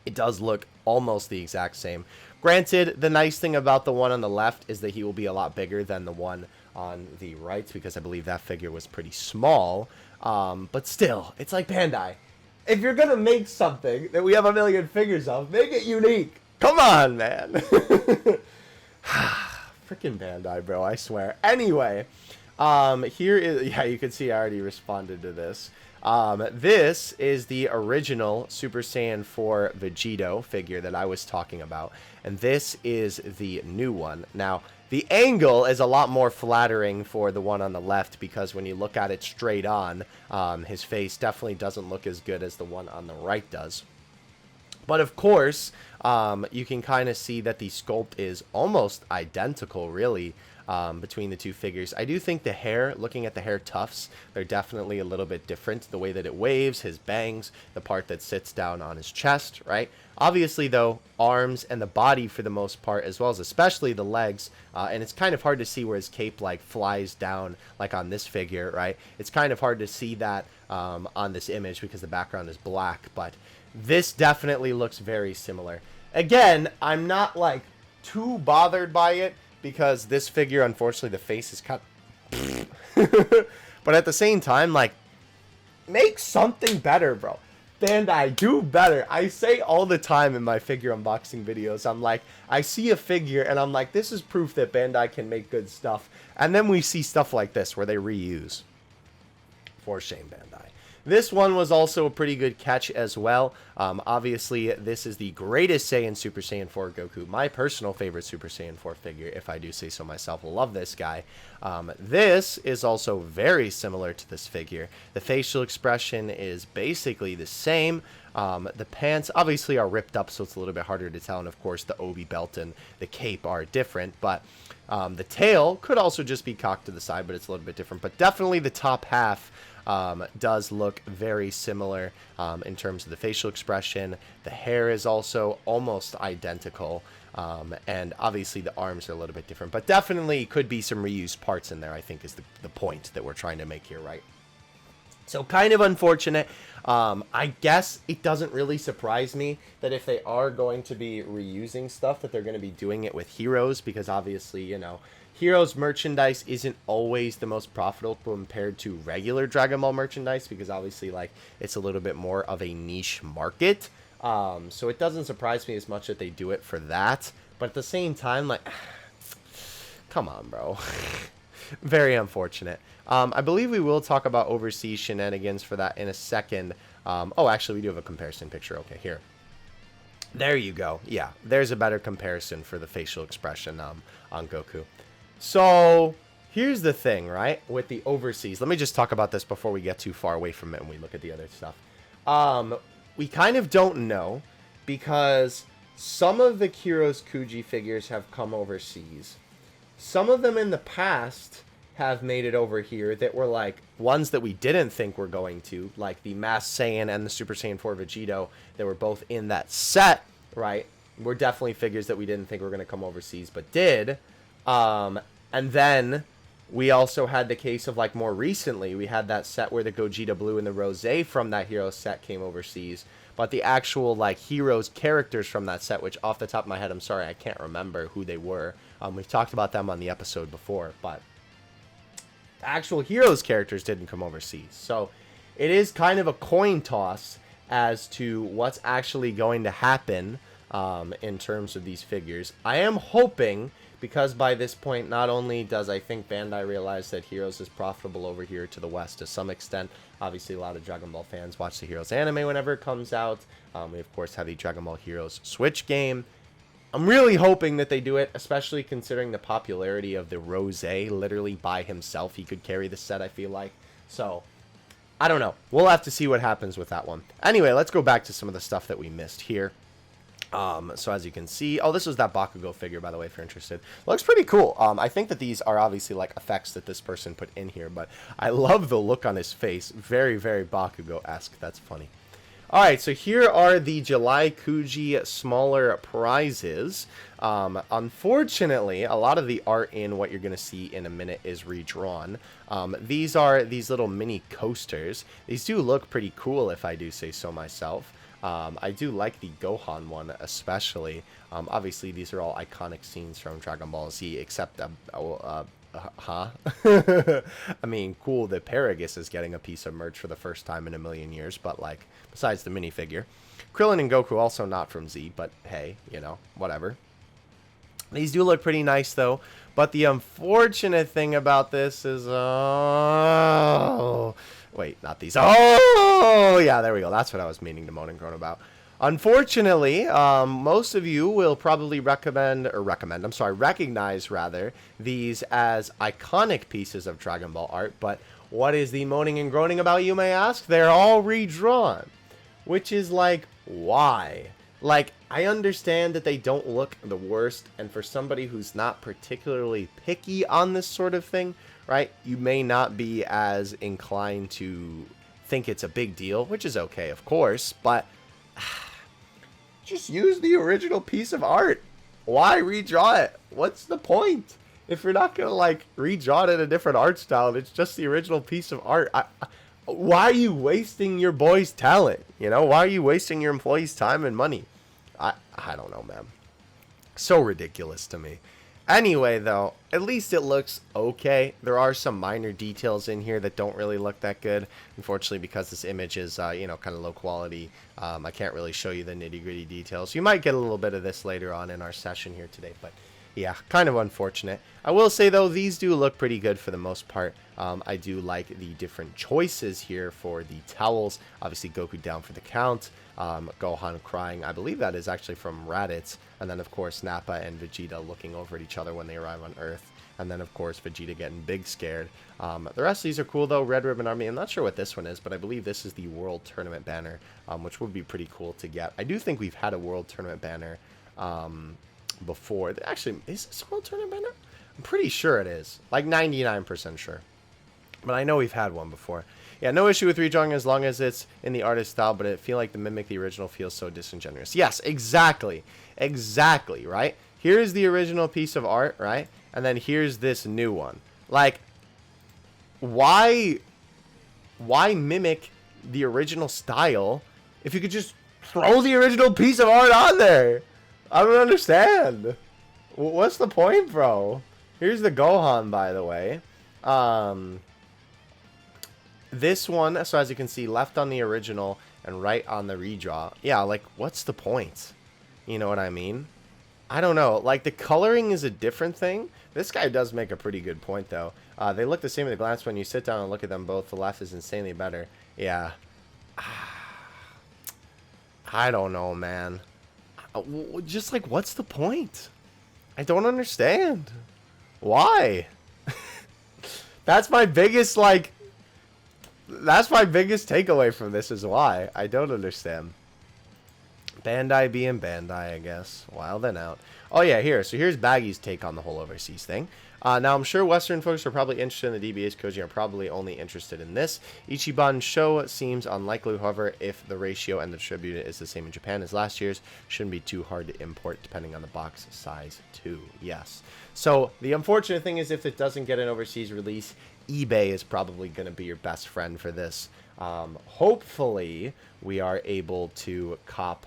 it does look almost the exact same. Granted, the nice thing about the one on the left is that he will be a lot bigger than the one on the right, because I believe that figure was pretty small. But still, it's like Bandai. If you're going to make something that we have a million figures of, make it unique. Come on, man. Freaking Bandai, bro, I swear. Anyway, here is, yeah, you can see I already responded to this. This is the original Super Saiyan 4 Vegeta figure that I was talking about. And this is the new one. Now, the angle is a lot more flattering for the one on the left, because when you look at it straight on, his face definitely doesn't look as good as the one on the right does. But of course, you can kind of see that the sculpt is almost identical, really, between the two figures. I do think the hair, looking at the hair tufts, they're definitely a little bit different. The way that it waves, his bangs, the part that sits down on his chest, right? Obviously, though, arms and the body for the most part, as well as especially the legs, and it's kind of hard to see where his cape, like, flies down, like on this figure, right? It's kind of hard to see that on this image because the background is black, but this definitely looks very similar. Again, I'm not, like, too bothered by it, because this figure, unfortunately, the face is cut. But at the same time, like, make something better, bro. Bandai, do better. I say all the time in my figure unboxing videos, I'm like, I see a figure and I'm like, this is proof that Bandai can make good stuff. And then we see stuff like this where they reuse. For shame, Bandai. This one was also a pretty good catch as well. Obviously, this is the greatest Saiyan Super Saiyan 4 Goku. My personal favorite Super Saiyan 4 figure, if I do say so myself. Love this guy. This is also very similar to this figure. The facial expression is basically the same. The pants obviously are ripped up, so it's a little bit harder to tell. And of course, the obi belt and the cape are different. But the tail could also just be cocked to the side, but it's a little bit different. But definitely the top half does look very similar in terms of the facial expression. The hair is also almost identical, and obviously the arms are a little bit different, but definitely could be some reused parts in there, I think is the point that we're trying to make here, right? So kind of unfortunate. I guess it doesn't really surprise me that if they are going to be reusing stuff, that they're going to be doing it with Heroes, because obviously, you know, Heroes merchandise isn't always the most profitable compared to regular Dragon Ball merchandise, because obviously, like, it's a little bit more of a niche market. So it doesn't surprise me as much that they do it for that. But at the same time, like, come on, bro. Very unfortunate. I believe we will talk about overseas shenanigans for that in a second. Oh, actually, we do have a comparison picture. Okay, here. There you go. Yeah, there's a better comparison for the facial expression on Goku. So here's the thing, right, with the overseas. Let me just talk about this before we get too far away from it and we look at the other stuff. We kind of don't know, because some of the Kuro's KUJI figures have come overseas. Some of them in the past have made it over here that were like ones that we didn't think were going to, like the Masked Saiyan and the Super Saiyan 4 Vegeta that were both in that set, right? Were definitely figures that we didn't think were going to come overseas, but did. And then We also had the case of, like, more recently, we had that set where the Gogeta Blue and the Rosé from that hero set came overseas. But the actual, like, heroes, characters from that set, which off the top of my head, I'm sorry, I can't remember who they were. We've talked about them on the episode before, but the actual heroes characters didn't come overseas. So it is kind of a coin toss as to what's actually going to happen in terms of these figures. I am hoping, because by this point, not only does I think Bandai realize that Heroes is profitable over here to the West to some extent. Obviously, a lot of Dragon Ball fans watch the Heroes anime whenever it comes out. We, of course, have the Dragon Ball Heroes Switch game. I'm really hoping that they do it, especially considering the popularity of the Rosé. Literally, by himself, he could carry the set, I feel like. So, I don't know. We'll have to see what happens with that one. Anyway, let's go back to some of the stuff that we missed here. So as you can see, oh, this was that Bakugou figure, by the way, if you're interested. Looks pretty cool. I think that these are obviously like effects that this person put in here, but I love the look on his face. Very, very Bakugou-esque. That's funny. All right, so here are the July KUJI smaller prizes. Unfortunately, a lot of the art in what you're going to see in a minute is redrawn. These are these little mini coasters. These do look pretty cool, if I do say so myself. I do like the Gohan one especially. Obviously, these are all iconic scenes from Dragon Ball Z, except, I mean, cool that Paragus is getting a piece of merch for the first time in a million years, but, like, besides the minifigure. Krillin and Goku also not from Z, but hey, you know, whatever. These do look pretty nice, though, but the unfortunate thing about this is, wait, not these. Oh, yeah, there we go. That's what I was meaning to moan and groan about. Unfortunately, most of you will probably recognize these as iconic pieces of Dragon Ball art. But what is the moaning and groaning about, you may ask? They're all redrawn, which is like, why? Like, I understand that they don't look the worst, and for somebody who's not particularly picky on this sort of thing, right, you may not be as inclined to think it's a big deal, which is okay, of course, but just use the original piece of art. Why redraw it? What's the point? If you're not going to, like, redraw it in a different art style, and it's just the original piece of art, why are you wasting your boy's talent? You know, why are you wasting your employees' time and money? I don't know, man. So ridiculous to me. Anyway, though, at least it looks okay. There are some minor details in here that don't really look that good. Unfortunately, because this image is, you know, kind of low quality, I can't really show you the nitty-gritty details. You might get a little bit of this later on in our session here today, but yeah, kind of unfortunate. I will say, though, these do look pretty good for the most part. I do like the different choices here for the towels. Obviously, Goku down for the count. Gohan crying. I believe that is actually from Raditz. And then, of course, Nappa and Vegeta looking over at each other when they arrive on Earth. And then, of course, Vegeta getting big scared. The rest of these are cool, though. Red Ribbon Army. I'm not sure what this one is, but I believe this is the World Tournament banner, which would be pretty cool to get. I do think we've had a World Tournament banner before. Actually, is this a World Tournament banner? I'm pretty sure it is. Like 99% sure. But I know we've had one before. Yeah, no issue with redrawing as long as it's in the artist style, but it feel like the mimic the original feels so disingenuous. Yes, exactly. Exactly, right? Here's the original piece of art, right? And then here's this new one. Like, why mimic the original style if you could just throw the original piece of art on there? I don't understand. What's the point, bro? Here's the Gohan, by the way. This one, so as you can see, left on the original and right on the redraw. Yeah, like, what's the point? You know what I mean? I don't know. Like, the coloring is a different thing. This guy does make a pretty good point, though. They look the same at a glance. When you sit down and look at them both, the left is insanely better. Yeah. I don't know, man. Just, like, what's the point? I don't understand. Why? That's my biggest, like... That's my biggest takeaway from this is why. I don't understand. Bandai being Bandai, I guess. Wild and out. Oh, yeah, here. So here's Baggy's take on the whole overseas thing. Now, I'm sure Western folks are probably interested in the DBA's KUJI are probably only interested in this. Ichiban show seems unlikely, however, if the ratio and the distributor is the same in Japan as last year's, shouldn't be too hard to import depending on the box size too. Yes. So the unfortunate thing is if it doesn't get an overseas release, eBay is probably going to be your best friend for this. Hopefully, we are able to cop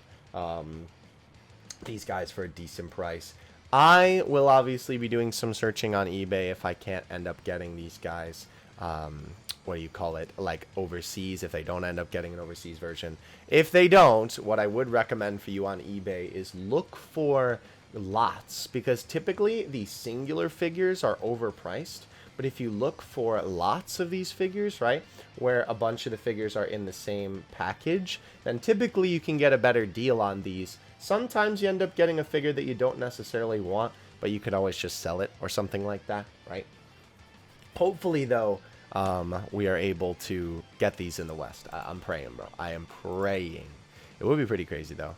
these guys for a decent price. I will obviously be doing some searching on eBay if I can't end up getting these guys, what do you call it, like overseas, if they don't end up getting an overseas version. If they don't, what I would recommend for you on eBay is look for lots, because typically the singular figures are overpriced. But if you look for lots of these figures, right, where a bunch of the figures are in the same package, then typically you can get a better deal on these. Sometimes you end up getting a figure that you don't necessarily want, but you could always just sell it or something like that, right? Hopefully, though, we are able to get these in the West. I'm praying, bro. I am praying. It would be pretty crazy, though.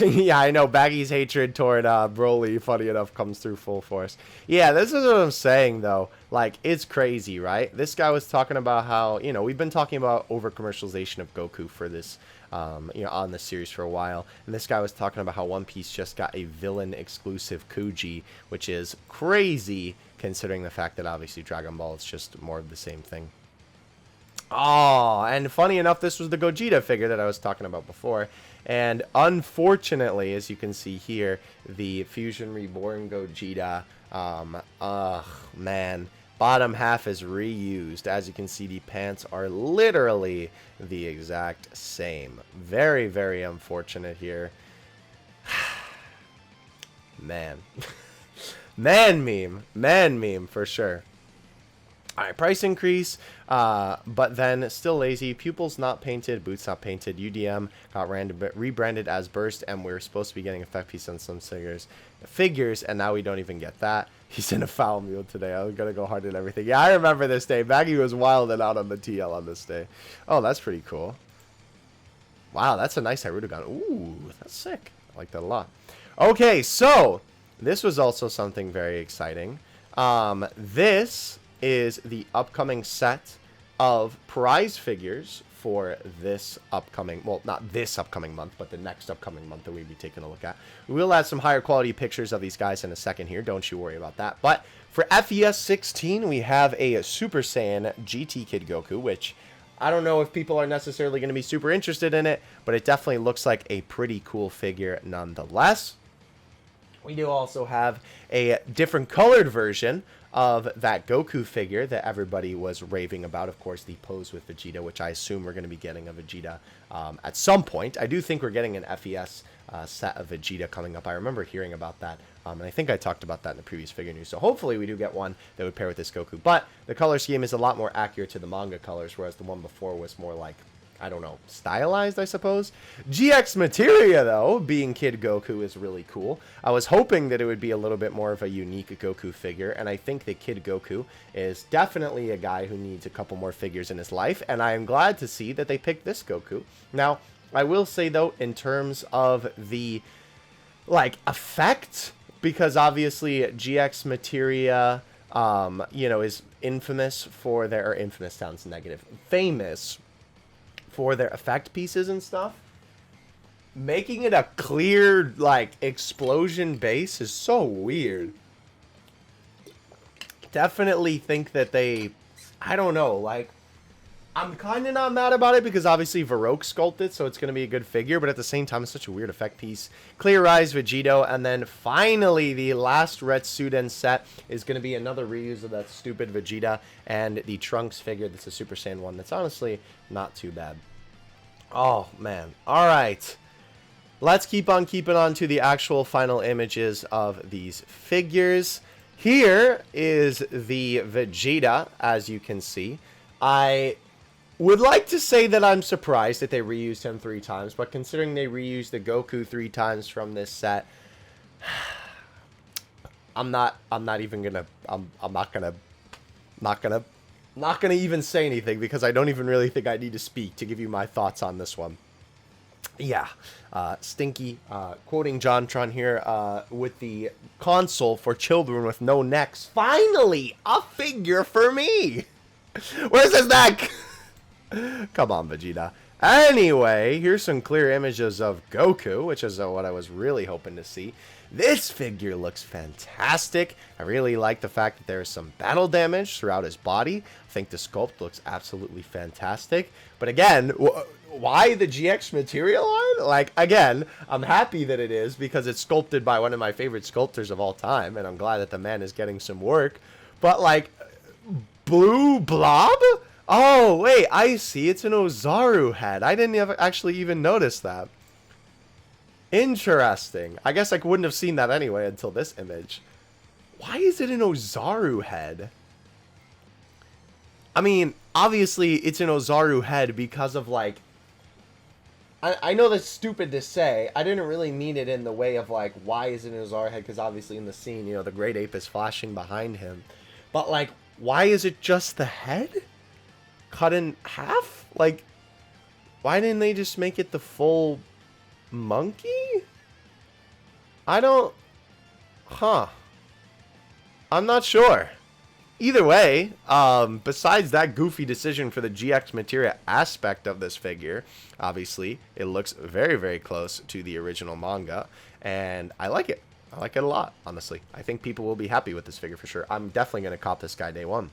Yeah, I know. Baggy's hatred toward Broly, funny enough, comes through full force. Yeah, this is what I'm saying, though. Like, it's crazy, right? This guy was talking about how, you know, we've been talking about over-commercialization of Goku for this, you know, on this series for a while. And this guy was talking about how One Piece just got a villain-exclusive KUJI, which is crazy, considering the fact that, obviously, Dragon Ball is just more of the same thing. Oh, and funny enough, this was the Gogeta figure that I was talking about before. And unfortunately, as you can see here, the Fusion Reborn Gogeta, man, bottom half is reused. As you can see, the pants are literally the exact same. Very, very unfortunate here. Man. Man meme for sure. Alright, price increase, but then still lazy. Pupils not painted, boots not painted. UDM got rebranded as Burst, and we were supposed to be getting effect piece on some figures, and now we don't even get that. He's in a foul mule today. I was going to go hard at everything. Yeah, I remember this day. Baggy was wilding out on the TL on this day. Oh, that's pretty cool. Wow, that's a nice Hirudegan. Ooh, that's sick. I like that a lot. Okay, so this was also something very exciting. This is the upcoming set of prize figures for this upcoming, well, not this upcoming month, but the next upcoming month that we'll be taking a look at. We will add some higher quality pictures of these guys in a second here. Don't you worry about that. But for FES 16, we have a Super Saiyan GT Kid Goku, which I don't know if people are necessarily going to be super interested in it, but it definitely looks like a pretty cool figure nonetheless. We do also have a different colored version of that Goku figure that everybody was raving about. Of course, the pose with Vegeta, which I assume we're going to be getting a Vegeta at some point. I do think we're getting an FES set of Vegeta coming up. I remember hearing about that, and I think I talked about that in the previous figure news. So hopefully we do get one that would pair with this Goku. But the color scheme is a lot more accurate to the manga colors, whereas the one before was more like, I don't know, stylized, I suppose. GX Materia, though, being Kid Goku, is really cool. I was hoping that it would be a little bit more of a unique Goku figure, and I think that Kid Goku is definitely a guy who needs a couple more figures in his life, and I am glad to see that they picked this Goku. Now, I will say, though, in terms of the, like, effect, because obviously GX Materia, you know, is infamous for their, or infamous sounds negative, famous for their effect pieces and stuff. Making it a clear, like, explosion base is so weird. Definitely think that they, I don't know, like, I'm kind of not mad about it because obviously Varroque sculpted, so it's going to be a good figure, but at the same time, it's such a weird effect piece. Clear Eyes Vegito, and then finally, the last Retsuden set is going to be another reuse of that stupid Vegeta and the Trunks figure that's a Super Saiyan 1 that's honestly not too bad. Oh, man. All right. Let's keep on keeping on to the actual final images of these figures. Here is the Vegeta, as you can see. I would like to say that I'm surprised that they reused him 3 times, but considering they reused the Goku 3 times from this set, I'm not gonna even say anything because I don't even really think I need to speak to give you my thoughts on this one. Yeah, Stinky, quoting JonTron here, with the console for children with no necks. Finally, a figure for me! Where's his neck? Come on, Vegeta. Anyway, here's some clear images of Goku, which is what I was really hoping to see. This figure looks fantastic. I really like the fact that there is some battle damage throughout his body. I think the sculpt looks absolutely fantastic. But again, why the GX material line? Like, again, I'm happy that it is because it's sculpted by one of my favorite sculptors of all time, and I'm glad that the man is getting some work. But, like, blue blob? Oh, wait, I see. It's an Ozaru head. I didn't actually even notice that. Interesting. I guess I wouldn't have seen that anyway until this image. Why is it an Ozaru head? I mean, obviously, it's an Ozaru head because of, like... I know that's stupid to say. I didn't really mean it in the way of, like, why is it an Ozaru head? Because obviously in the scene, you know, the Great Ape is flashing behind him. But, like, why is it just the head? Cut in half? Like, why didn't they just make it the full monkey? I don't... Huh. I'm not sure. Either way, besides that goofy decision for the GX materia aspect of this figure, obviously, it looks very, very close to the original manga, and I like it. I like it a lot, honestly. I think people will be happy with this figure for sure. I'm definitely going to cop this guy day one.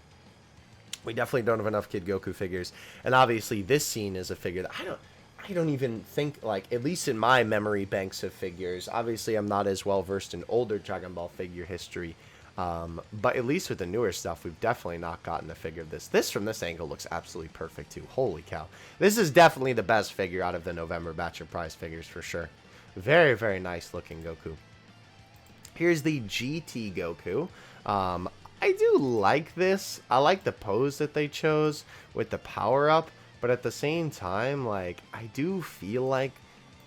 We definitely don't have enough Kid Goku figures, and obviously this scene is a figure that I don't even think, like, at least in my memory banks of figures, obviously I'm not as well versed in older Dragon Ball figure history, but at least with the newer stuff, we've definitely not gotten a figure of this. This from this angle looks absolutely perfect too. Holy cow. This is definitely the best figure out of the November batch of prize figures for sure. Very, very nice looking Goku. Here's the GT Goku. I do like this. I like the pose that they chose with the power-up, but at the same time, like, I do feel like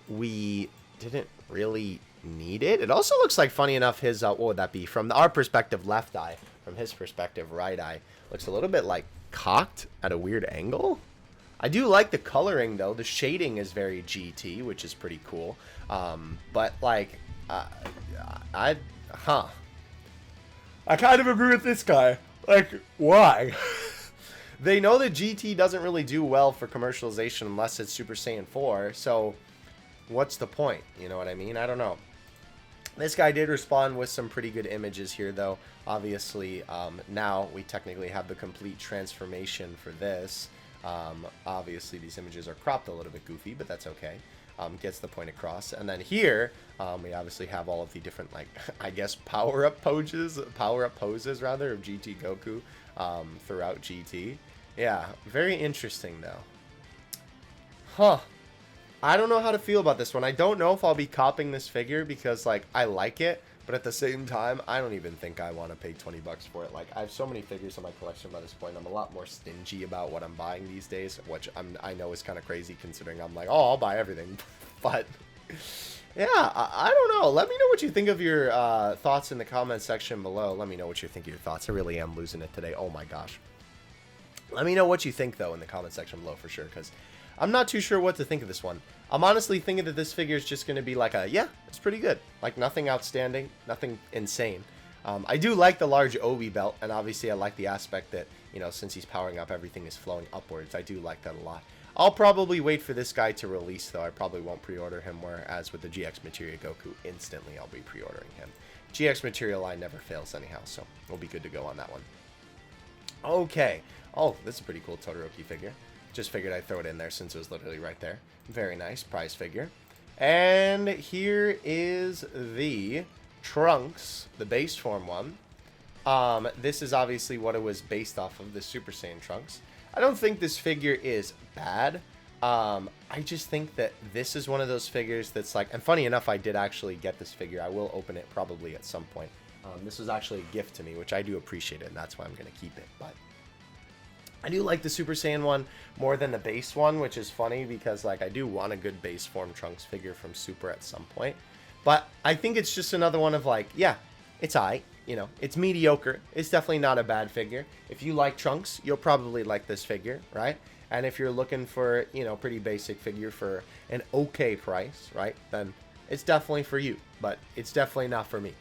we didn't really need it. It also looks like, funny enough, his, what would that be? From our perspective, left eye. From his perspective, right eye. Looks a little bit, like, cocked at a weird angle. I do like the coloring, though. The shading is very GT, which is pretty cool. But, like, I kind of agree with this guy. Like, why? They know that GT doesn't really do well for commercialization unless it's Super Saiyan 4, so what's the point? You know what I mean? I don't know. This guy did respond with some pretty good images here, though. Obviously, now we technically have the complete transformation for this. Obviously, these images are cropped a little bit goofy, but that's okay. Gets the point across. And then here, we obviously have all of the different, like, I guess, power-up poses, of GT Goku throughout GT. Yeah, very interesting, though. Huh. I don't know how to feel about this one. I don't know if I'll be copping this figure because, like, I like it, but at the same time, I don't even think I want to pay 20 bucks for it. Like, I have so many figures in my collection by this point. I'm a lot more stingy about what I'm buying these days, which I know is kind of crazy considering I'm like, oh, I'll buy everything. But, yeah, I don't know. Let me know what you think of your thoughts in the comment section below. Let me know what you think of your thoughts. I really am losing it today. Oh, my gosh. Let me know what you think, though, in the comment section below for sure, because I'm not too sure what to think of this one. I'm honestly thinking that this figure is just going to be like a, yeah, it's pretty good. Like, nothing outstanding, nothing insane. I do like the large Obi belt, and obviously I like the aspect that, you know, since he's powering up, everything is flowing upwards. I do like that a lot. I'll probably wait for this guy to release, though. I probably won't pre-order him, whereas with the GX Materia Goku, instantly I'll be pre-ordering him. GX Material line never fails anyhow, so we'll be good to go on that one. Okay. Oh, this is a pretty cool Todoroki figure. Just figured I'd throw it in there since it was literally right there. Very nice prize figure. And here is the Trunks, the base form one. This is obviously what it was based off of, the Super Saiyan Trunks. I don't think this figure is bad. I just think that this is one of those figures that's like, and funny enough, I did actually get this figure. I will open it probably at some point. This was actually a gift to me, which I do appreciate it, and that's why I'm going to keep it. But I do like the Super Saiyan one more than the base one, which is funny because, like, I do want a good base form Trunks figure from Super at some point. But I think it's just another one of, like, yeah, it's aight. You know, it's mediocre. It's definitely not a bad figure. If you like Trunks, you'll probably like this figure, right? And if you're looking for, you know, pretty basic figure for an okay price, right, then it's definitely for you. But it's definitely not for me.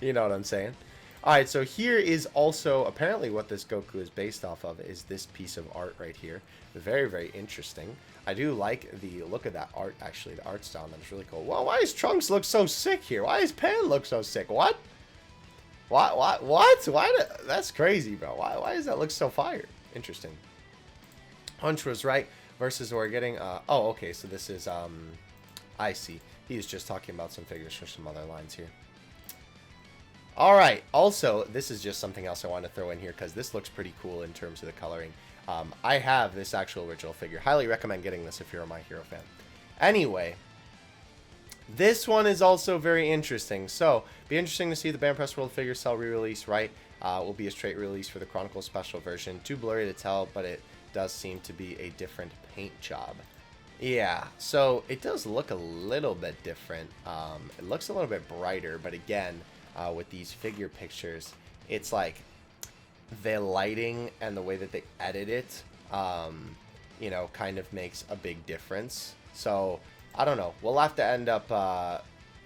You know what I'm saying? Alright, so here is also apparently what this Goku is based off of is this piece of art right here. Very, very interesting. I do like the look of that art, actually. The art style, that's really cool. Well, why does Trunks look so sick here? Why does Pan look so sick? What? What? That's crazy, bro. Why does that look so fire? Interesting. Hunch was right. Versus we're getting, oh, okay, so this is, I see. He's just talking about some figures for some other lines here. Alright, also, this is just something else I want to throw in here because this looks pretty cool in terms of the coloring. I have this actual original figure. Highly recommend getting this if you're a My Hero fan. Anyway, this one is also very interesting. So, be interesting to see the Band Press World figure cell re-release, right? Will be a straight release for the Chronicles Special version. Too blurry to tell, but it does seem to be a different paint job. Yeah, so it does look a little bit different. It looks a little bit brighter, but again, with these figure pictures, it's like the lighting and the way that they edit it, you know, kind of makes a big difference. So, I don't know. We'll have to end up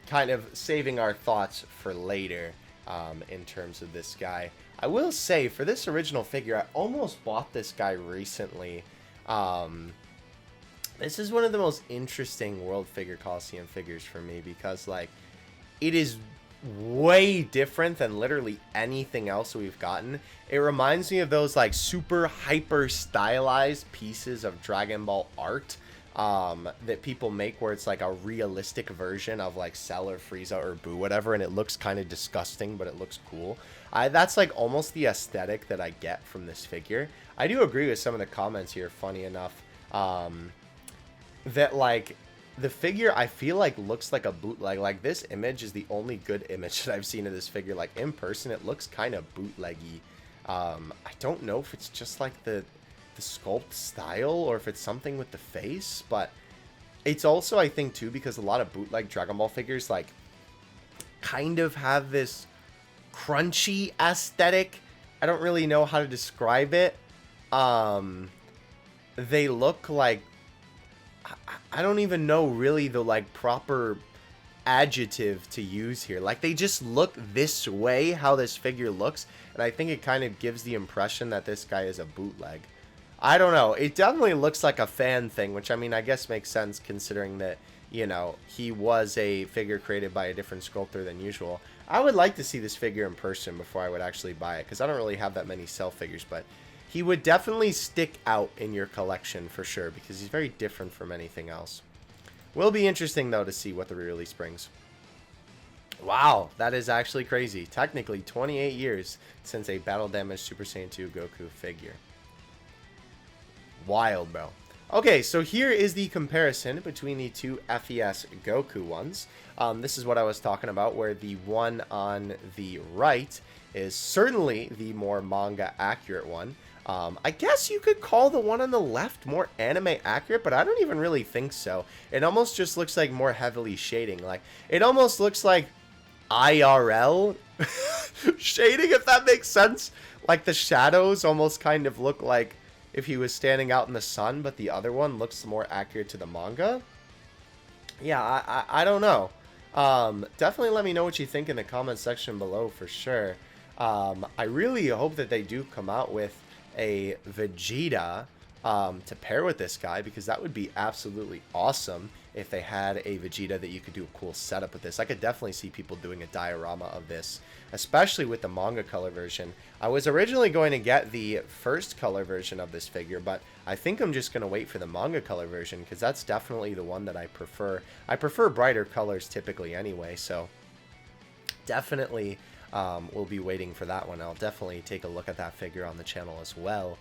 kind of saving our thoughts for later in terms of this guy. I will say, for this original figure, I almost bought this guy recently. This is one of the most interesting World Figure Coliseum figures for me because, like, it is way different than literally anything else we've gotten. It reminds me of those, like, super hyper stylized pieces of Dragon Ball art that people make where it's like a realistic version of like Cell or Frieza or Boo, whatever, and it looks kind of disgusting, but it looks cool. That's like almost the aesthetic that I get from this figure. I do agree with some of the comments here, funny enough, that like the figure I feel like looks like a bootleg. Like this image is the only good image that I've seen of this figure. Like in person, it looks kind of bootleggy. I don't know if it's just like the sculpt style or if it's something with the face, but it's also, I think too, because a lot of bootleg Dragon Ball figures like kind of have this crunchy aesthetic. I don't really know how to describe it. They look like, I don't even know really the like proper adjective to use here. Like they just look this way, how this figure looks, and I think it kind of gives the impression that this guy is a bootleg. I don't know. It definitely looks like a fan thing, which I mean, I guess makes sense considering that, you know, he was a figure created by a different sculptor than usual. I would like to see this figure in person before I would actually buy it, because I don't really have that many Cell figures, but he would definitely stick out in your collection for sure, because he's very different from anything else. Will be interesting, though, to see what the re-release brings. Wow, that is actually crazy. Technically, 28 years since a Battle Damage Super Saiyan 2 Goku figure. Wild, bro. Okay, so here is the comparison between the two FES Goku ones. This is what I was talking about, where the one on the right is certainly the more manga accurate one. I guess you could call the one on the left more anime accurate, but I don't even really think so. It almost just looks like more heavily shading. Like, it almost looks like IRL shading, if that makes sense. Like, the shadows almost kind of look like if he was standing out in the sun, but the other one looks more accurate to the manga. Yeah, I don't know. Definitely let me know what you think in the comment section below for sure. I really hope that they do come out with a Vegeta to pair with this guy, because that would be absolutely awesome if they had a Vegeta that you could do a cool setup with this. I could definitely see people doing a diorama of this, especially with the manga color version. I was originally going to get the first color version of this figure, but I think I'm just going to wait for the manga color version, because that's definitely the one that I prefer. I prefer brighter colors typically anyway, so definitely we'll be waiting for that one. I'll definitely take a look at that figure on the channel as well.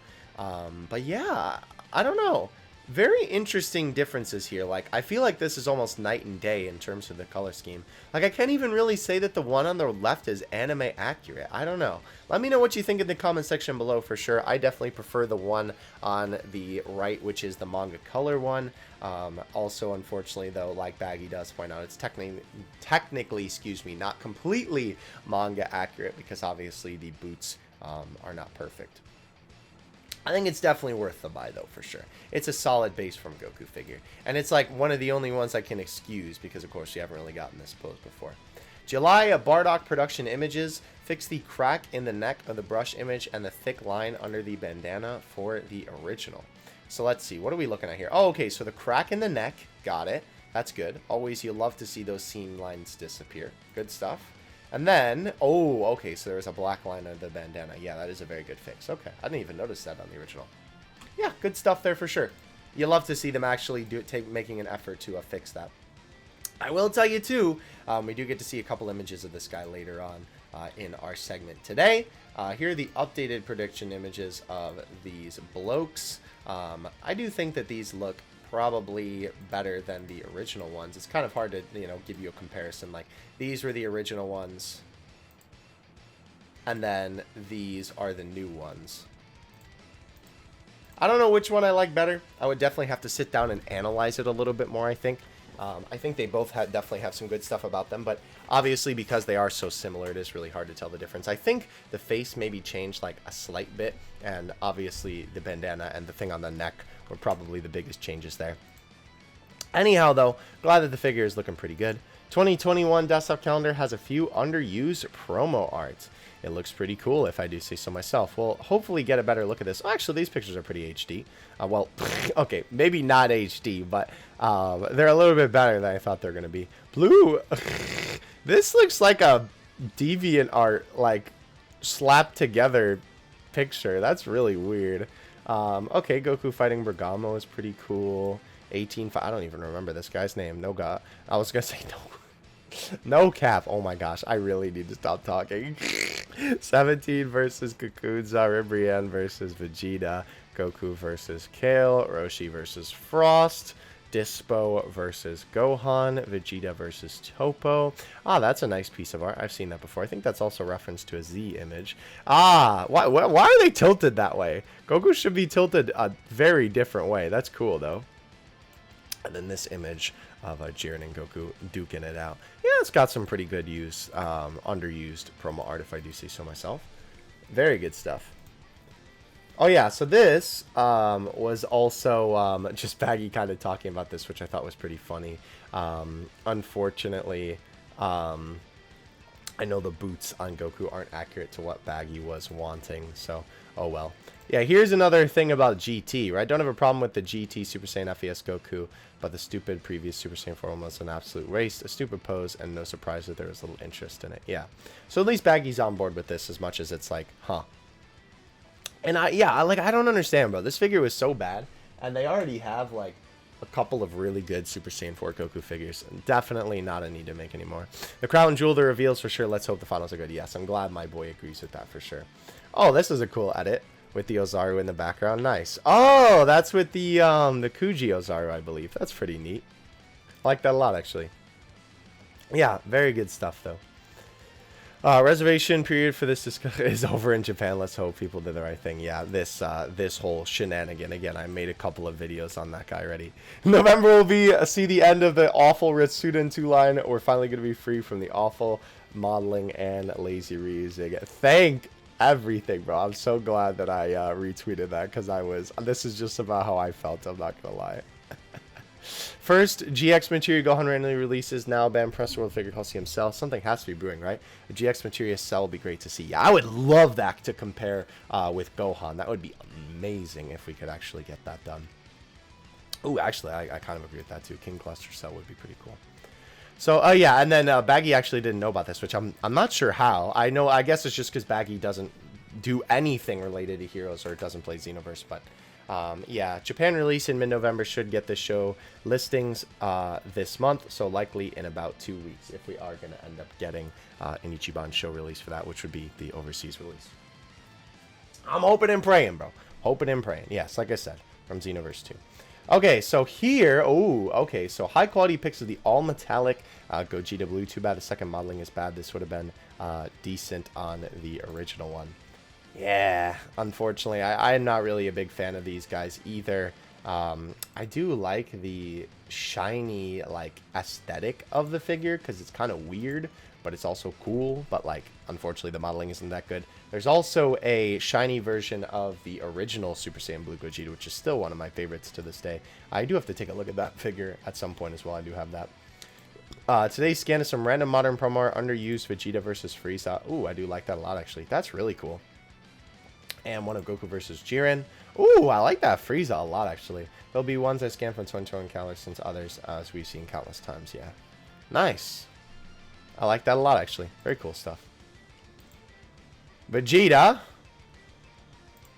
But yeah, I don't know. Very interesting differences here. Like, I feel like this is almost night and day in terms of the color scheme. Like, I can't even really say that the one on the left is anime accurate. I don't know. Let me know what you think in the comment section below for sure. I definitely prefer the one on the right, which is the manga color one. Also, unfortunately, though, like Baggy does point out, it's technically, excuse me, not completely manga accurate, because obviously the boots are not perfect. I think it's definitely worth the buy, though, for sure. It's a solid base from Goku figure. And it's like one of the only ones I can excuse because, of course, you haven't really gotten this pose before. July, Bardock production images. Fix the crack in the neck of the brush image and the thick line under the bandana for the original. So let's see. What are we looking at here? Oh, okay. So the crack in the neck. Got it. That's good. Always, you love to see those seam lines disappear. Good stuff. And then, oh, okay, so there was a black line under the bandana. Yeah, that is a very good fix. Okay, I didn't even notice that on the original. Yeah, good stuff there for sure. You love to see them actually making an effort to fix that. I will tell you, too, we do get to see a couple images of this guy later on in our segment today. Here are the updated prediction images of these blokes. I do think that these look probably better than the original ones. It's kind of hard to, you know, give you a comparison. Like, these were the original ones, and then these are the new ones. I don't know which one I like better. I would definitely have to sit down and analyze it a little bit more, I think. I think they both definitely have some good stuff about them, but obviously because they are so similar, it is really hard to tell the difference. I think the face maybe changed like a slight bit, and obviously the bandana and the thing on the neck were probably the biggest changes there. Anyhow, though, glad that the figure is looking pretty good. 2021 desktop calendar has a few underused promo art. It looks pretty cool, if I do say so myself. We'll hopefully get a better look at this. Oh, actually, these pictures are pretty HD. Well, okay, maybe not HD, but they're a little bit better than I thought they were going to be. Blue, this looks like a DeviantArt, like, slapped together picture. That's really weird. Okay, Goku fighting Bergamo is pretty cool. 18, I don't even remember this guy's name. No God. I was going to say no. No cap. Oh my gosh. I really need to stop talking. 17 versus Kakunza. Ribrianne versus Vegeta. Goku versus Kale. Roshi versus Frost. Dispo versus Gohan. Vegeta versus Topo. Ah, that's a nice piece of art. I've seen that before. I think that's also referenced to a Z image. Ah, why are they tilted that way? Goku should be tilted a very different way. That's cool, though. And then this image of Jiren and Goku duking it out. Yeah, it's got some pretty good use, underused promo art, if I do say so myself. Very good stuff. Oh yeah, so this was also just Baggy kind of talking about this, which I thought was pretty funny. Unfortunately, I know the boots on Goku aren't accurate to what Baggy was wanting, so oh well. Yeah, here's another thing about GT, right? Don't have a problem with the GT Super Saiyan FES Goku, but the stupid previous Super Saiyan form was an absolute waste, a stupid pose, and no surprise that there was little interest in it. Yeah. So at least Baggy's on board with this as much as it's like, huh. And I don't understand, bro. This figure was so bad, and they already have, like, a couple of really good Super Saiyan 4 Goku figures. Definitely not a need to make anymore. The crown jewel, the reveals for sure. Let's hope the finals are good. Yes, I'm glad my boy agrees with that for sure. Oh, this is a cool edit. With the Ozaru in the background. Nice. Oh, that's with the KUJI Ozaru, I believe. That's pretty neat. I like that a lot, actually. Yeah, very good stuff, though. Reservation period for this is over in Japan. Let's hope people did the right thing. Yeah, this whole shenanigan. Again, I made a couple of videos on that guy already. November will be see the end of the awful Ritsuden 2 line. We're finally going to be free from the awful modeling and lazy reusing. Thank everything, bro. I'm so glad that I retweeted that because this is just about how I felt. I'm not gonna lie. First GX Materia Gohan randomly releases now. Banned Press World Figure Coliseum Cell. Something has to be brewing, right? A GX Materia Cell would be great to see. Yeah, I would love that to compare with Gohan. That would be amazing if we could actually get that done. Oh, actually, I kind of agree with that too. King Cluster Cell would be pretty cool. So, yeah, and then Baggy actually didn't know about this, which I'm not sure how. I guess it's just because Baggy doesn't do anything related to Heroes or doesn't play Xenoverse, but yeah, Japan release in mid-November should get the show listings this month, so likely in about 2 weeks if we are going to end up getting an Ichiban show release for that, which would be the overseas release. I'm hoping and praying, bro. Hoping and praying. Yes, like I said, from Xenoverse 2. Okay, so here, okay, so high quality pics of the all metallic Gogeta Blue. Too bad the second modeling is bad. This would have been decent on the original one. Yeah, unfortunately, I'm not really a big fan of these guys either. I do like the shiny, like, aesthetic of the figure because it's kind of weird, but it's also cool. But, like, unfortunately, the modeling isn't that good. There's also a shiny version of the original Super Saiyan Blue Gogeta, which is still one of my favorites to this day. I do have to take a look at that figure at some point as well. I do have that. Today's scan is some random modern promo art, underused Vegeta versus Frieza. Ooh, I do like that a lot, actually. That's really cool. And one of Goku versus Jiren. Ooh, I like that Frieza a lot, actually. There'll be ones I scan from 2021 calendars since others, as we've seen countless times. Yeah. Nice. I like that a lot, actually. Very cool stuff. Vegeta.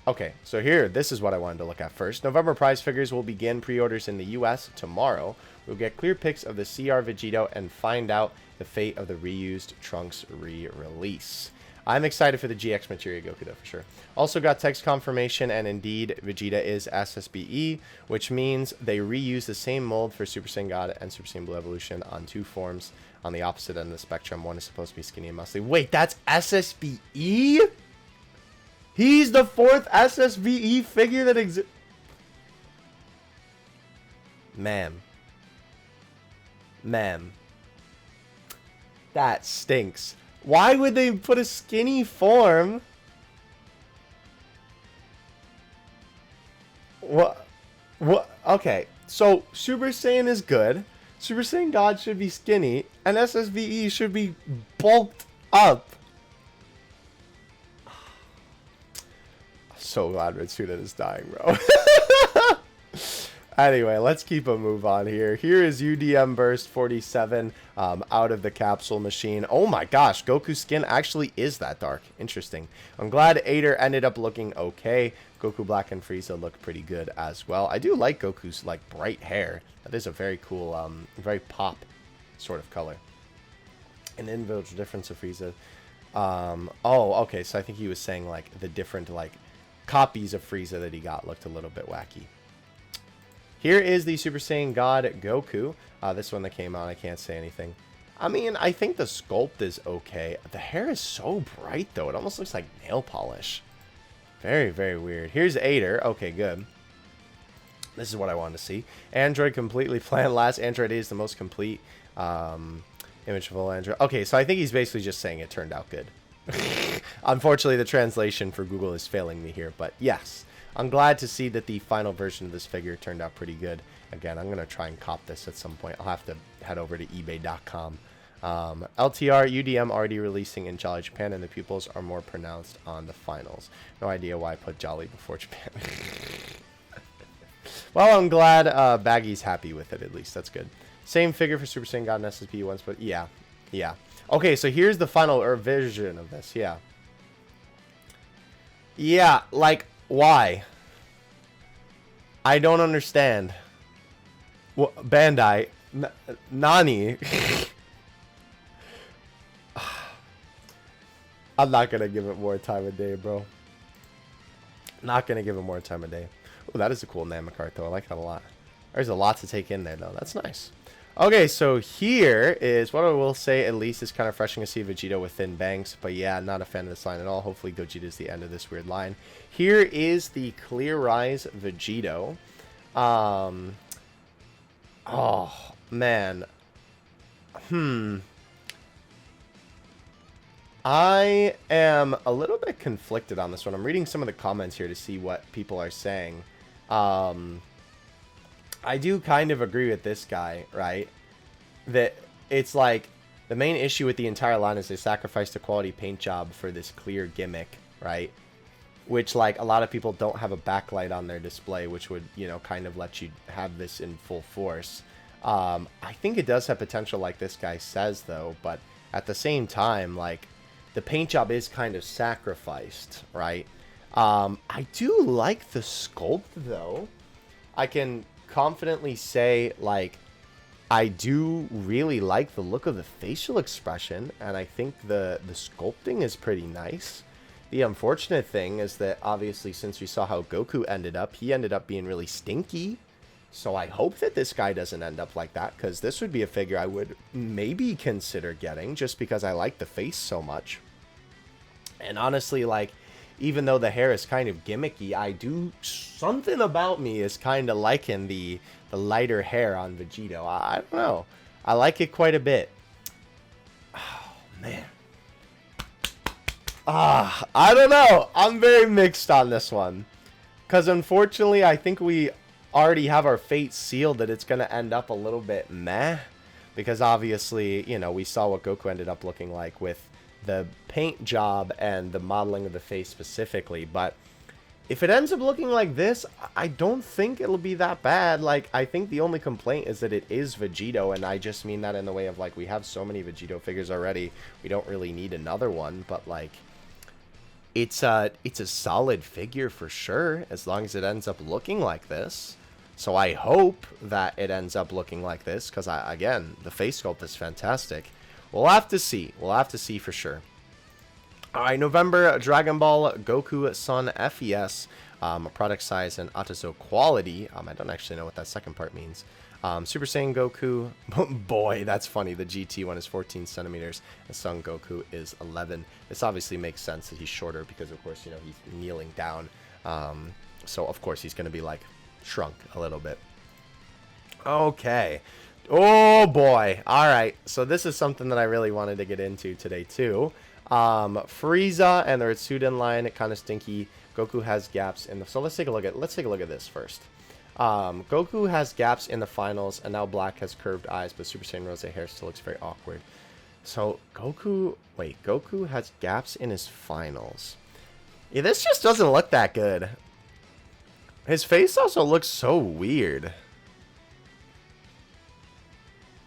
Okay, so here, this is what I wanted to look at first. November prize figures will begin pre-orders in the US tomorrow. We'll get clear pics of the CR Vegeta and find out the fate of the reused Trunks re-release. I'm excited for the GX Materia Goku, though, for sure. Also got text confirmation, and indeed, Vegeta is SSBE, which means they reuse the same mold for Super Saiyan God and Super Saiyan Blue Evolution on two forms on the opposite end of the spectrum. One is supposed to be skinny and muscly. Wait, that's SSBE? He's the fourth SSBE figure that exists. Ma'am. That stinks. Why would they put a skinny form? What? Okay, so Super Saiyan is good. Super Saiyan God should be skinny, and SSBE should be bulked up. So glad Red Student is dying, bro. Anyway, let's keep a move on here. Here is UDM Burst 47 out of the capsule machine. Oh my gosh, Goku's skin actually is that dark. Interesting. I'm glad Ader ended up looking okay. Goku Black and Frieza look pretty good as well. I do like Goku's like bright hair. That is a very cool, very pop sort of color. An individual difference of Frieza. Oh, okay, so I think he was saying like the different like copies of Frieza that he got looked a little bit wacky. Here is the Super Saiyan God Goku. This one that came out, I can't say anything. I mean, I think the sculpt is okay. The hair is so bright, though. It almost looks like nail polish. Very, very weird. Here's Ader. Okay, good. This is what I wanted to see. Android completely planned last. Android is the most complete image of all Android. Okay, so I think he's basically just saying it turned out good. Unfortunately, the translation for Google is failing me here, but yes. I'm glad to see that the final version of this figure turned out pretty good. Again, I'm going to try and cop this at some point. I'll have to head over to ebay.com. LTR, UDM already releasing in Jolly Japan, and the pupils are more pronounced on the finals. No idea why I put Jolly before Japan. Well, I'm glad Baggy's happy with it, at least. That's good. Same figure for Super Saiyan God and SSP once, but yeah. Okay, so here's the final version of this. Yeah, like... Why? I don't understand. What, Bandai? Nani? I'm not going to give it more time of day, bro. Not going to give it more time of day. Oh, that is a cool Namek art, though. I like that a lot. There's a lot to take in there, though. That's nice. Okay, so here is what I will say, at least is kind of refreshing to see Vegeta with thin bangs. But yeah, not a fan of this line at all. Hopefully Gogeta is the end of this weird line. Here is the Clear Rise Vegito. Oh, man. I am a little bit conflicted on this one. I'm reading some of the comments here to see what people are saying. I do kind of agree with this guy, right? That it's like the main issue with the entire line is they sacrificed a quality paint job for this clear gimmick, right? Which, like, a lot of people don't have a backlight on their display, which would, you know, kind of let you have this in full force. I think it does have potential, like this guy says, though, but at the same time, like, the paint job is kind of sacrificed, right? I do like the sculpt, though. I can confidently say, like, I do really like the look of the facial expression, and I think the sculpting is pretty nice. The unfortunate thing is that, obviously, since we saw how Goku ended up, he ended up being really stinky. So I hope that this guy doesn't end up like that, because this would be a figure I would maybe consider getting, just because I like the face so much. And honestly, like, even though the hair is kind of gimmicky, I do... Something about me is kind of liking the lighter hair on Vegito. I don't know. I like it quite a bit. Oh, man. I don't know. I'm very mixed on this one. Because unfortunately, I think we already have our fate sealed that it's going to end up a little bit meh. Because obviously, you know, we saw what Goku ended up looking like with the paint job and the modeling of the face specifically. But if it ends up looking like this, I don't think it'll be that bad. Like, I think the only complaint is that it is Vegito, and I just mean that in the way of, like, we have so many Vegito figures already, we don't really need another one. But, like, it's a solid figure for sure, as long as it ends up looking like this. So I hope that it ends up looking like this, because, again, the face sculpt is fantastic. We'll have to see. We'll have to see for sure. Alright, November, Dragon Ball Goku Son FES, product size and Atazo quality. I don't actually know what that second part means. Super Saiyan Goku, boy, that's funny. The GT one is 14 centimeters, and Son Goku is 11. This obviously makes sense that he's shorter because, of course, you know, he's kneeling down. So, of course, he's going to be, like, shrunk a little bit. Okay. Oh, boy. Alright, so this is something that I really wanted to get into today, too. Frieza and the Ritsuden line, kind of stinky. Goku has gaps in the... So let's take a look at this first. Goku has gaps in the finals, and now Black has curved eyes, but Super Saiyan Rose hair still looks very awkward. So Goku... Wait, Goku has gaps in his finals. Yeah, this just doesn't look that good. His face also looks so weird.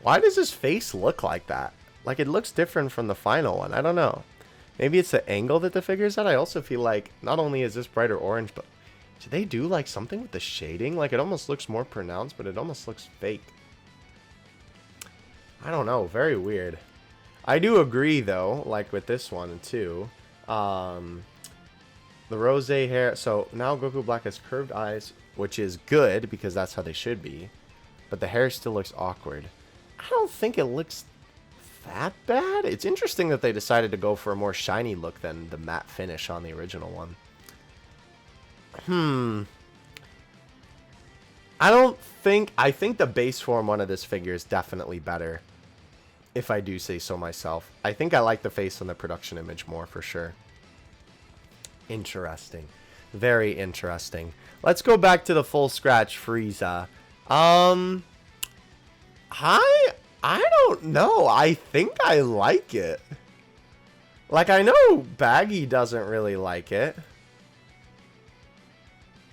Why does his face look like that? Like, it looks different from the final one. I don't know. Maybe it's the angle that the figure's at. I also feel like not only is this brighter orange, but do they do, like, something with the shading? Like, it almost looks more pronounced, but it almost looks fake. I don't know. Very weird. I do agree, though, like with this one, too. The rose hair. So, now Goku Black has curved eyes, which is good, because that's how they should be. But the hair still looks awkward. I don't think it looks that bad. It's interesting that they decided to go for a more shiny look than the matte finish on the original one. I think the base form one of this figure is definitely better, if I do say so myself. I think I like the face on the production image more for sure. Interesting. Very interesting. Let's go back to the full scratch Frieza. I don't know. I think I like it. Like, I know Baggy doesn't really like it.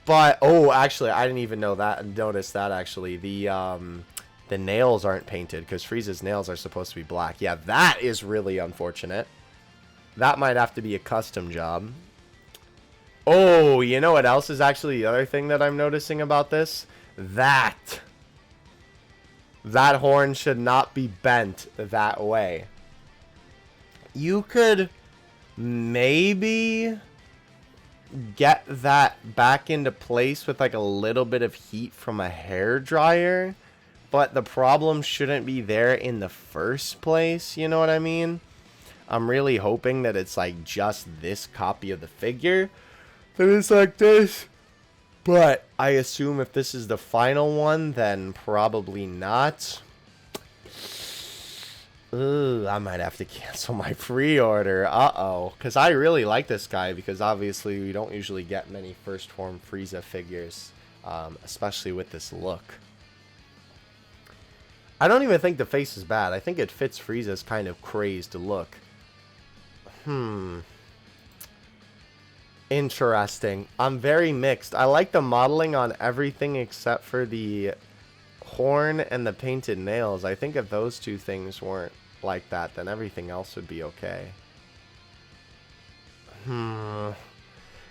But, oh, actually, I didn't even notice that, actually. The nails aren't painted, because Frieza's nails are supposed to be black. Yeah, that is really unfortunate. That might have to be a custom job. Oh, you know what else is actually the other thing that I'm noticing about this? That horn should not be bent that way. You could maybe get that back into place with like a little bit of heat from a hair dryer, but the problem shouldn't be there in the first place, you know what I mean? I'm really hoping that it's like just this copy of the figure that is like this. But I assume if this is the final one, then probably not. Ooh, I might have to cancel my pre-order. Uh-oh. Because I really like this guy, because obviously we don't usually get many first form Frieza figures, especially with this look. I don't even think the face is bad. I think it fits Frieza's kind of crazed look. Interesting. I'm very mixed. I like the modeling on everything except for the horn and the painted nails. I think if those two things weren't like that, then everything else would be okay.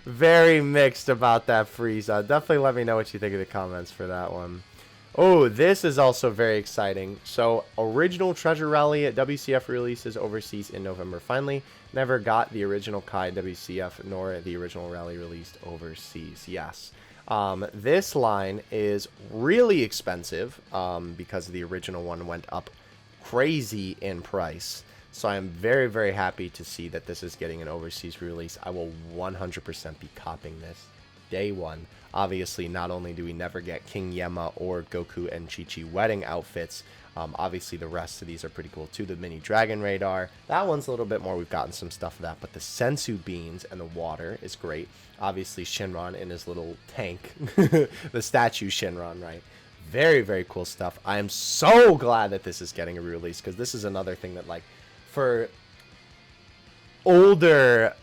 Very mixed about that Frieza. Definitely let me know what you think in the comments for that one. Oh, this is also very exciting. So, original Treasure Rally at WCF releases overseas in November. Finally, never got the original Kai WCF nor the original Rally released overseas. Yes. This line is really expensive because the original one went up crazy in price. So I'm very, very happy to see that this is getting an overseas release. I will 100% be copping this. day one. Obviously, not only do we never get King Yema or Goku and Chi-Chi wedding outfits, obviously the rest of these are pretty cool too. The mini dragon radar, that one's a little bit more, we've gotten some stuff of that, but the sensu beans and the water is great. Obviously Shinron in his little tank, the statue Shinron, right? Very, very cool stuff. I am so glad that this is getting a re-release, because this is another thing that, like, for older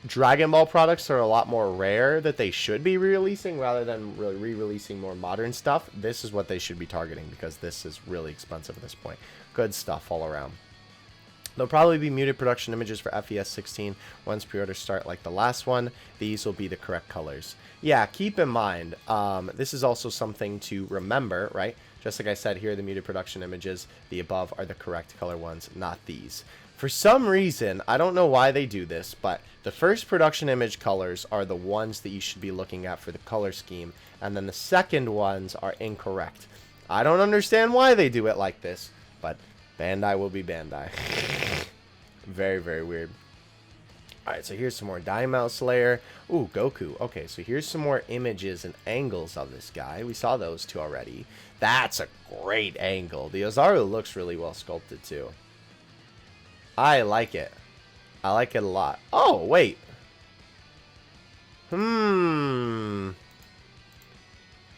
Dragon Ball products are a lot more rare that they should be re-releasing rather than really re-releasing more modern stuff. This is what they should be targeting, because this is really expensive at this point. Good stuff all around. There'll probably be muted production images for FES 16 once pre-orders start like the last one. These will be the correct colors. Yeah, keep in mind, this is also something to remember, right? Just like I said, here are the muted production images. The above are the correct color ones, not these. For some reason, I don't know why they do this, but the first production image colors are the ones that you should be looking at for the color scheme, and then the second ones are incorrect. I don't understand why they do it like this, but Bandai will be Bandai. Very, very weird. Alright, so here's some more Daimao Slayer. Ooh, Goku. Okay, so here's some more images and angles of this guy. We saw those two already. That's a great angle. The Ozaru looks really well sculpted, too. I like it. I like it a lot. Oh, wait.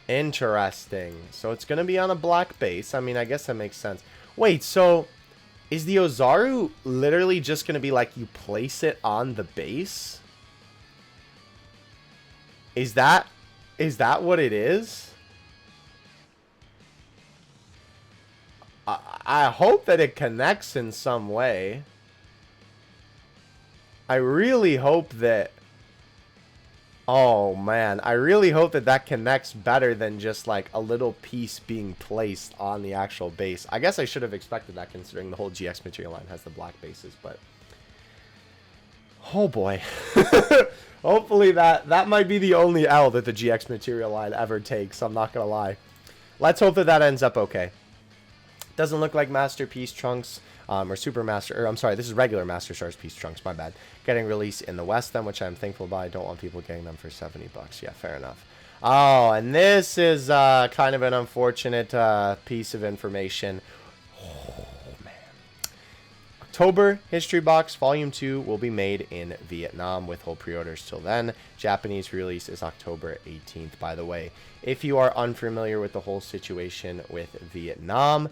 Interesting. So it's going to be on a black base. I mean, I guess that makes sense. Wait, so is the Ozaru literally just going to be like you place it on the base? Is that what it is? I hope that it connects in some way. I really hope that... Oh, man. I really hope that that connects better than just, like, a little piece being placed on the actual base. I guess I should have expected that, considering the whole GX material line has the black bases, but... Oh, boy. Hopefully that might be the only L that the GX material line ever takes. I'm not going to lie. Let's hope that that ends up okay. Doesn't look like Masterpiece Trunks or Super Master, or I'm sorry, this is regular Master Stars Piece Trunks, my bad. Getting released in the West then, which I'm thankful about. I don't want people getting them for 70 bucks. Yeah, fair enough. Oh, and this is kind of an unfortunate piece of information. Oh, man. October History Box Volume 2 will be made in Vietnam with whole pre-orders till then. Japanese release is October 18th, by the way. If you are unfamiliar with the whole situation with Vietnam,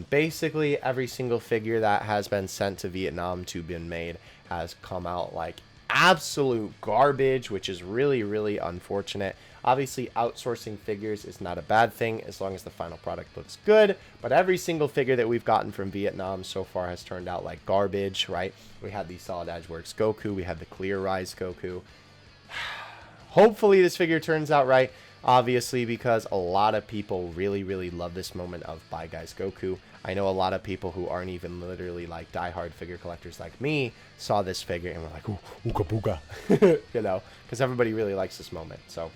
basically every single figure that has been sent to Vietnam to be made has come out like absolute garbage, which is really, really unfortunate. Obviously, outsourcing figures is not a bad thing as long as the final product looks good, but every single figure that we've gotten from Vietnam so far has turned out like garbage, right? We had the Solid Edge Works Goku, we had the Clear Rise Goku. Hopefully this figure turns out right, obviously, because a lot of people really, really love this moment of Bye Guys Goku. I know a lot of people who aren't even literally like diehard figure collectors like me saw this figure and were like, ooh, ooga booga, you know, because everybody really likes this moment. So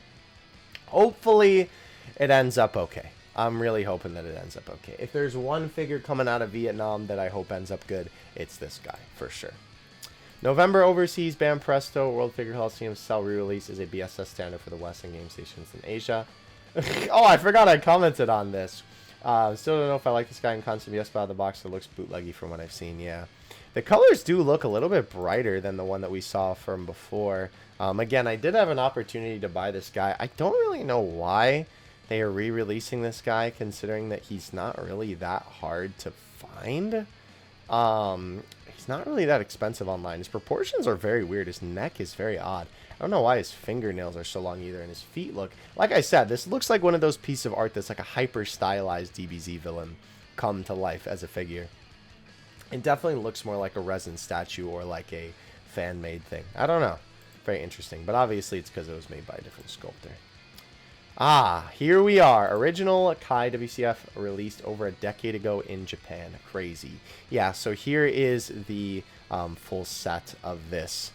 hopefully it ends up okay. I'm really hoping that it ends up okay. If there's one figure coming out of Vietnam that I hope ends up good, it's this guy for sure. November overseas Bam Presto World Figure Coliseum Cell re-release is a BSS standard for the Western game stations in Asia. Oh, I forgot I commented on this. Still don't know if I like this guy in concept. Yes, but out of the box it looks bootleggy from what I've seen. Yeah, the colors do look a little bit brighter than the one that we saw from before. Again, I did have an opportunity to buy this guy. I don't really know why they are re-releasing this guy, considering that he's not really that hard to find. He's not really that expensive online. His proportions are very weird. His neck is very odd. I don't know why his fingernails are so long either, and his feet look... Like I said, this looks like one of those pieces of art that's like a hyper-stylized DBZ villain come to life as a figure. It definitely looks more like a resin statue or like a fan-made thing. I don't know. Very interesting. But obviously it's because it was made by a different sculptor. Ah, here we are. Original Kai WCF released over a decade ago in Japan. Crazy. Yeah, so here is the full set of this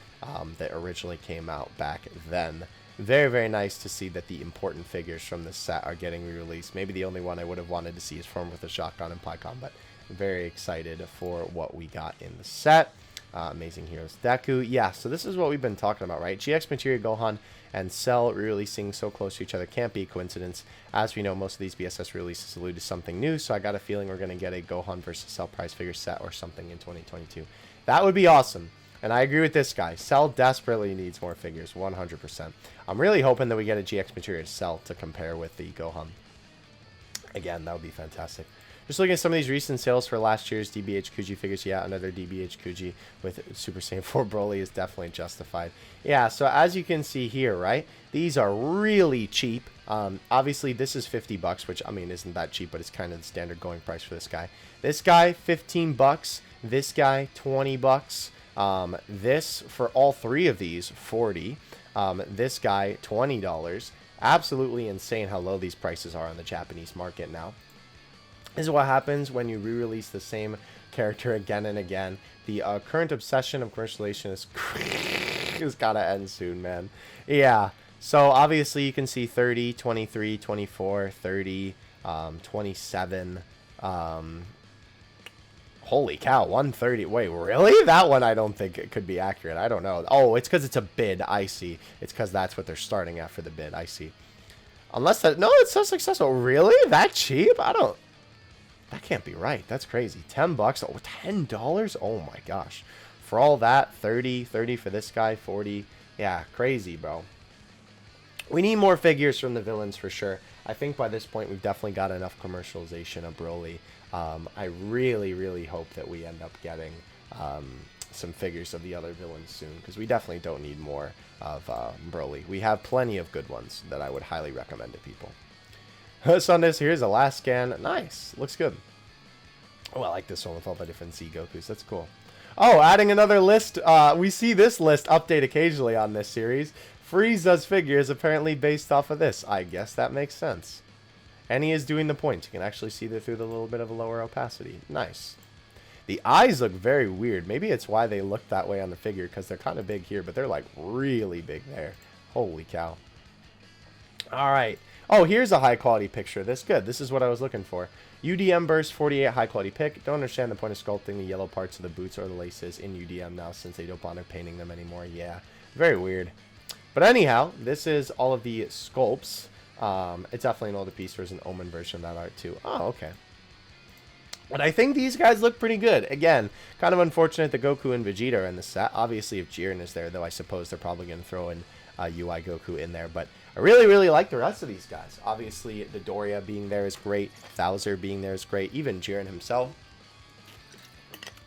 that originally came out back then. Very, very nice to see that the important figures from this set are getting re-released. Maybe the only one I would have wanted to see is Form with a Shotgun and Pycon, but very excited for what we got in the set. Amazing Heroes Deku. Yeah, so this is what we've been talking about, right? GX Materia Gohan and Cell releasing so close to each other can't be a coincidence. As we know, most of these BSS releases allude to something new, so I got a feeling we're going to get a Gohan versus Cell prize figure set or something in 2022. That would be awesome. And I agree with this guy. Cell desperately needs more figures, 100%. I'm really hoping that we get a GX Materia Cell to compare with the Gohan. Again, that would be fantastic. Just looking at some of these recent sales for last year's DBH KUJI figures. Yeah, another DBH KUJI with Super Saiyan 4 Broly is definitely justified. Yeah, so as you can see here, right? These are really cheap. Obviously, this is 50 bucks, which, I mean, isn't that cheap, but it's kind of the standard going price for this guy. This guy, 15 bucks. This guy, 20 bucks. This, for all three of these, 40. This guy, $20. Absolutely insane how low these prices are on the Japanese market now. This is what happens when you re-release the same character again and again. The current obsession of commercialization is gotta end soon, man. Yeah, so obviously you can see 30, 23, 24, 30, 27. Holy cow, 130. Wait, really? That one I don't think it could be accurate. I don't know. Oh, it's because it's a bid. I see. It's because that's what they're starting at for the bid. I see. Unless that... No, it's so successful. Really? That cheap? I don't... That can't be right. That's crazy. 10 bucks. Oh, $10? Oh my gosh. For all that, 30 for this guy, 40. Yeah, crazy, bro. We need more figures from the villains for sure. I think by this point we've definitely got enough commercialization of Broly. I really, really hope that we end up getting some figures of the other villains soon, because we definitely don't need more of Broly. We have plenty of good ones that I would highly recommend to people. So on this, here's a last scan. Nice. Looks good. Oh, I like this one with all the different Z Gokus. That's cool. Oh, adding another list. We see this list update occasionally on this series. Frieza's figure is apparently based off of this. I guess that makes sense. And he is doing the point. You can actually see that through the little bit of a lower opacity. Nice. The eyes look very weird. Maybe it's why they look that way on the figure, because they're kind of big here, but they're like really big there. Holy cow. All right. Oh, here's a high quality picture. This good. This is what I was looking for. UDM Burst 48 high quality pick. Don't understand the point of sculpting the yellow parts of the boots or the laces in UDM now, since they don't bother painting them anymore. Yeah, very weird. But anyhow, this is all of the sculpts. It's definitely an older piece. There's an Omen version of that art too. Oh, okay. But I think these guys look pretty good. Again, kind of unfortunate that Goku and Vegeta are in the set. Obviously, if Jiren is there, though, I suppose they're probably going to throw in UI Goku in there. But I really, really like the rest of these guys. Obviously, the Doria being there is great. Thouser being there is great. Even Jiren himself.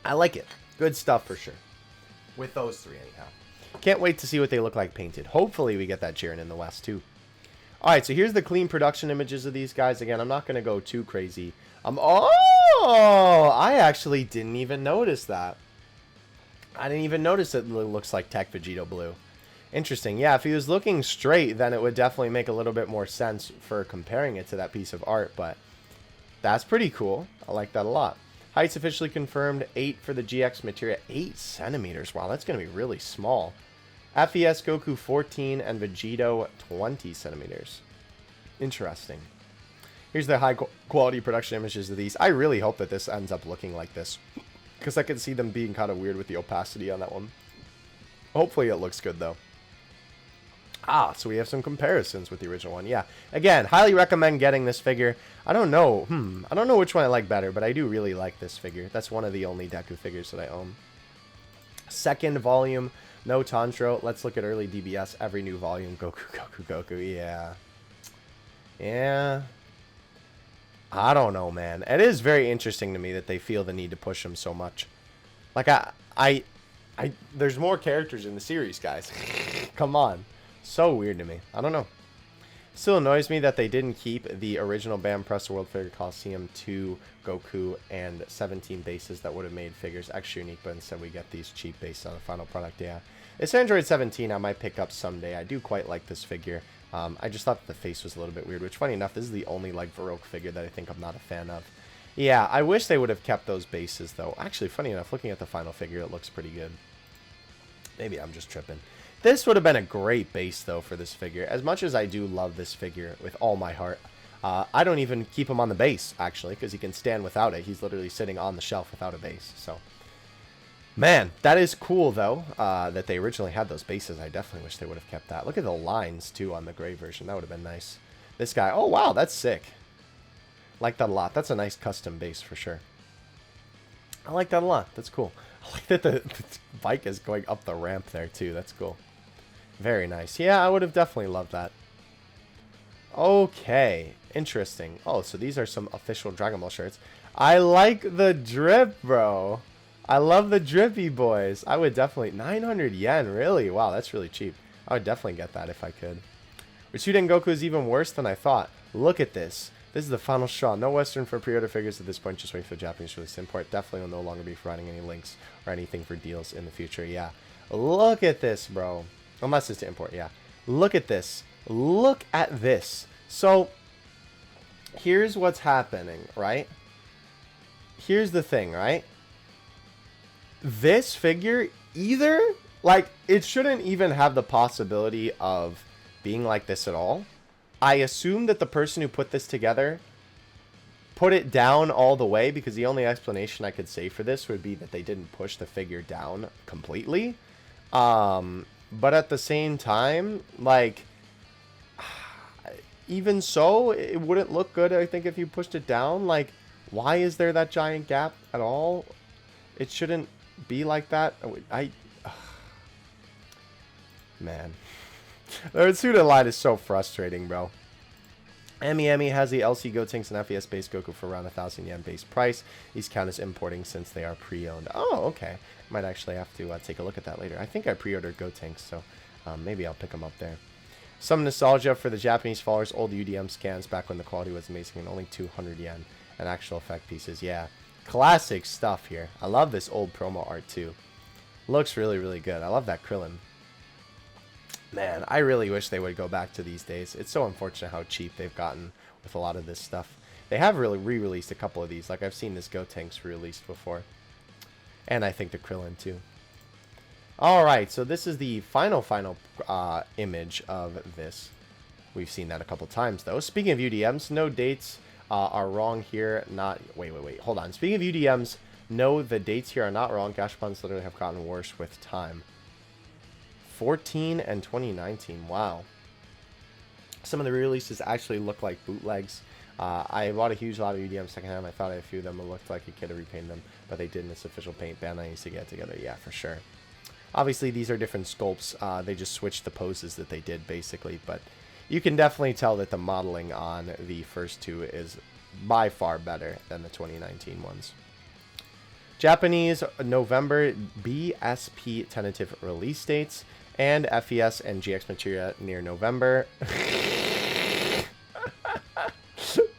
I like it. Good stuff for sure. With those three, anyhow. Can't wait to see what they look like painted. Hopefully, we get that Jiren in the West, too. Alright, so here's the clean production images of these guys. Again, I'm not going to go too crazy. Oh, I actually didn't even notice that. I didn't even notice it looks like Tech Vegeta Blue. Interesting. Yeah, if he was looking straight, then it would definitely make a little bit more sense for comparing it to that piece of art, but that's pretty cool. I like that a lot. Height's officially confirmed, 8 for the GX Materia. 8 centimeters. Wow, that's going to be really small. FES Goku 14 and Vegito 20 centimeters. Interesting. Here's the high quality production images of these. I really hope that this ends up looking like this, because I can see them being kind of weird with the opacity on that one. Hopefully it looks good though. Ah, so we have some comparisons with the original one. Yeah, again, highly recommend getting this figure. I don't know. I don't know which one I like better, but I do really like this figure. That's one of the only Deku figures that I own. Second volume, no Tanjiro. Let's look at early DBS. Every new volume, Goku, Goku, Goku. Yeah. Yeah. I don't know, man. It is very interesting to me that they feel the need to push him so much. Like, there's more characters in the series, guys. Come on. So weird to me. I don't know. Still annoys me that they didn't keep the original Bam Press World Figure Coliseum 2 Goku and 17 bases that would have made figures extra unique, but instead we get these cheap based on the final product. Yeah. It's Android 17 I might pick up someday. I do quite like this figure. I just thought the face was a little bit weird, which, funny enough, this is the only, like, Baroque figure that I think I'm not a fan of. Yeah, I wish they would have kept those bases, though. Actually, funny enough, looking at the final figure, it looks pretty good. Maybe I'm just tripping. This would have been a great base, though, for this figure. As much as I do love this figure with all my heart, I don't even keep him on the base, actually, because he can stand without it. He's literally sitting on the shelf without a base, so... Man, that is cool, though, that they originally had those bases. I definitely wish they would have kept that. Look at the lines, too, on the gray version. That would have been nice. This guy. Oh, wow, that's sick. Like that a lot. That's a nice custom base for sure. I like that a lot. That's cool. I like that the bike is going up the ramp there, too. That's cool. Very nice. Yeah, I would have definitely loved that. Okay. Interesting. Oh, so these are some official Dragon Ball shirts. I like the drip, bro. I love the drippy boys. I would definitely... 900 yen, really? Wow, that's really cheap. I would definitely get that if I could. Vegeta and Goku is even worse than I thought. Look at this. This is the final straw. No Western for pre-order figures at this point. Just wait for the Japanese release. Import definitely will no longer be providing any links or anything for deals in the future. Yeah. Look at this, bro. Unless it's to import, yeah. Look at this. Look at this. So, here's what's happening, right? Here's the thing, right? This figure, either, like, it shouldn't even have the possibility of being like this at all. I assume that the person who put this together put it down all the way, because the only explanation I could say for this would be that they didn't push the figure down completely. But at the same time, like, even so, it wouldn't look good, I think, if you pushed it down. Like, why is there that giant gap at all? It shouldn't be like that. Man. The Vegeta line is so frustrating, bro. Emi has the LC Gotenks and FES base Goku for around 1,000 yen base price. These count as importing since they are pre-owned. Oh, okay. Might actually have to take a look at that later. I think I pre-ordered Gotenks, so maybe I'll pick them up there. Some nostalgia for the Japanese followers. Old UDM scans back when the quality was amazing and only 200 yen. And actual effect pieces. Yeah. Classic stuff here. I love this old promo art too. Looks really, really good. I love that Krillin. Man, I really wish they would go back to these days. It's so unfortunate how cheap they've gotten with a lot of this stuff. They have really re-released a couple of these. Like, I've seen this Gotenks re-released before. And I think the Krillin, too. Alright, so this is the final image of this. We've seen that a couple times, though. Speaking of UDMs, no dates are wrong here. Wait. Hold on. Speaking of UDMs, no, the dates here are not wrong. Gashapons literally have gotten worse with time. 14 and 2019. Wow. Some of the re-releases actually look like bootlegs. I bought a lot of UDM secondhand. I thought a few of them looked like you could have repainted them, but they didn't. It's official paint. Bandai needs to get together. Yeah, for sure. Obviously, these are different sculpts. They just switched the poses that they did, basically. But you can definitely tell that the modeling on the first two is by far better than the 2019 ones. Japanese November BSP tentative release dates. And FES and GX Materia near November.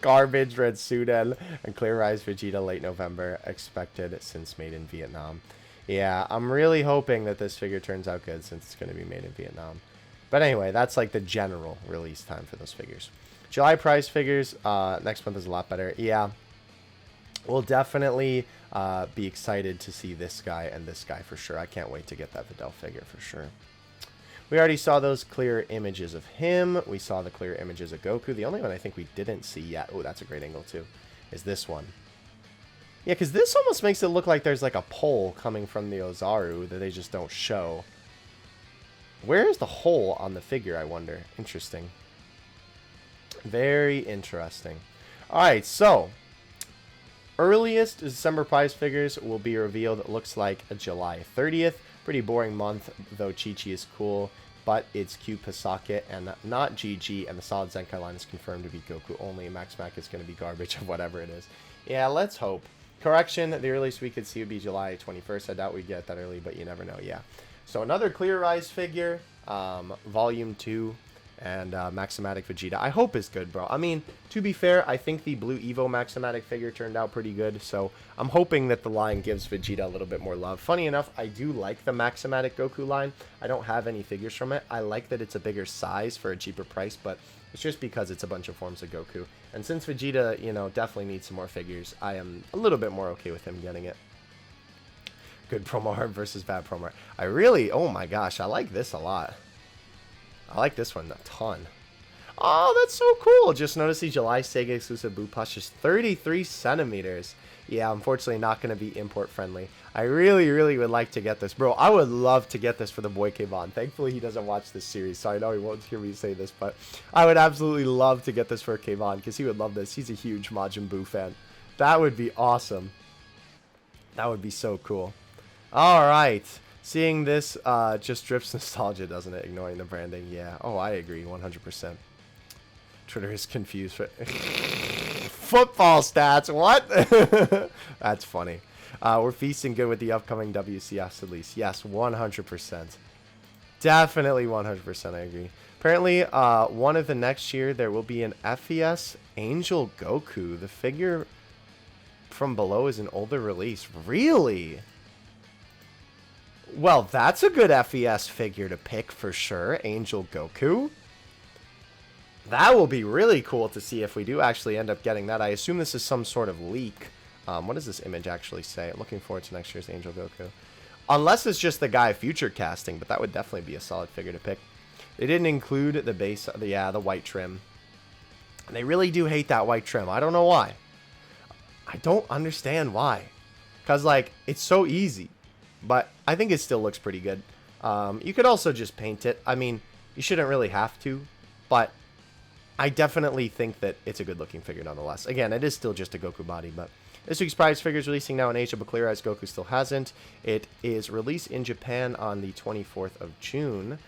Garbage Red Suden and Clear Eyes Vegeta late November. Expected since made in Vietnam. Yeah, I'm really hoping that this figure turns out good since it's going to be made in Vietnam. But anyway, that's like the general release time for those figures. July prize figures. Next month is a lot better. Yeah. We'll definitely be excited to see this guy and this guy for sure. I can't wait to get that Videl figure for sure. We already saw those clear images of him. We saw the clear images of Goku. The only one I think we didn't see yet, oh, that's a great angle too, is this one. Yeah, because this almost makes it look like there's like a pole coming from the Ozaru that they just don't show. Where is the hole on the figure, I wonder? Interesting. Very interesting. Alright, so earliest December prize figures will be revealed. It looks like July 30th. Pretty boring month, though Chi-Chi is cool, but it's Q Pasake and not GG, and the Solid Zenkai line is confirmed to be Goku only. Max Mac is going to be garbage of whatever it is. Yeah, let's hope. Correction, the earliest we could see would be July 21st. I doubt we'd get that early, but you never know, yeah. So another Clear Eyes figure, Volume 2, and Maximalic Vegeta. I hope is good, bro. I mean, to be fair, I think the Blue Evo Maximalic figure turned out pretty good, so I'm hoping that the line gives Vegeta a little bit more love. Funny enough, I do like the Maximalic Goku line. I don't have any figures from it. I like that it's a bigger size for a cheaper price, but it's just because it's a bunch of forms of Goku. And since Vegeta, you know, definitely needs some more figures, I am a little bit more okay with him getting it. Good promo art versus bad promo art. I really, oh my gosh, I like this a lot. I like this one a ton. Oh, that's so cool. Just noticed the July Sega exclusive boot plush is 33 centimeters. Yeah, unfortunately not going to be import friendly. I really would like to get this. Bro, I would love to get this for the boy Kayvon. Thankfully, he doesn't watch this series, so I know he won't hear me say this, but I would absolutely love to get this for Kayvon because he would love this. He's a huge Majin Buu fan. That would be awesome. That would be so cool. All right. Seeing this just drips nostalgia, doesn't it? Ignoring the branding. Yeah. Oh, I agree 100%. Twitter is confused. Football stats. What? That's funny. We're feasting good with the upcoming WCS release. Yes, 100%. Definitely 100%. I agree. Apparently, one of the next year, there will be an FES Angel Goku. The figure from below is an older release. Really? Well, that's a good FES figure to pick for sure. Angel Goku. That will be really cool to see if we do actually end up getting that. I assume this is some sort of leak. What does this image actually say? I'm looking forward to next year's Angel Goku. Unless it's just the guy future casting, but that would definitely be a solid figure to pick. They didn't include the base, the white trim. They really do hate that white trim. I don't know why. I don't understand why. Because, like, it's so easy. But I think it still looks pretty good. You could also just paint it. I mean, you shouldn't really have to. But I definitely think that it's a good-looking figure nonetheless. Again, it is still just a Goku body, but this week's prize figure is releasing now in Asia, but clear as Goku still hasn't. It is released in Japan on the 24th of June.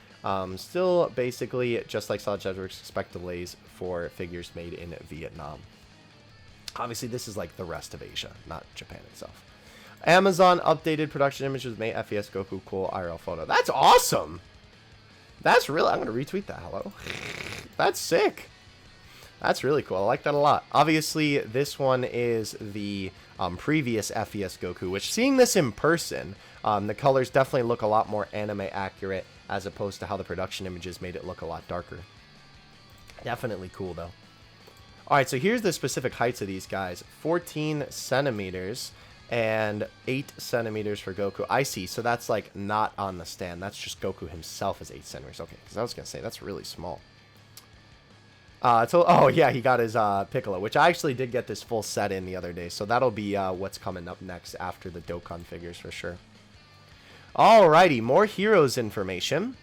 Still, basically, just like Solid Chapter, expect delays for figures made in Vietnam. Obviously, this is like the rest of Asia, not Japan itself. Amazon updated production images made FES Goku cool IRL photo. That's awesome. That's really... I'm going to retweet that. Hello. That's sick. That's really cool. I like that a lot. Obviously, this one is the previous FES Goku, which seeing this in person, the colors definitely look a lot more anime accurate as opposed to how the production images made it look a lot darker. Definitely cool, though. All right, so here's the specific heights of these guys. 14 centimeters and 8 centimeters for Goku. I see, so that's like not on the stand. That's just Goku himself is 8 centimeters. Okay, because I was going to say, that's really small. Oh, yeah, he got his Piccolo, which I actually did get this full set in the other day. So that'll be what's coming up next after the Dokkan figures for sure. Alrighty, more Heroes information.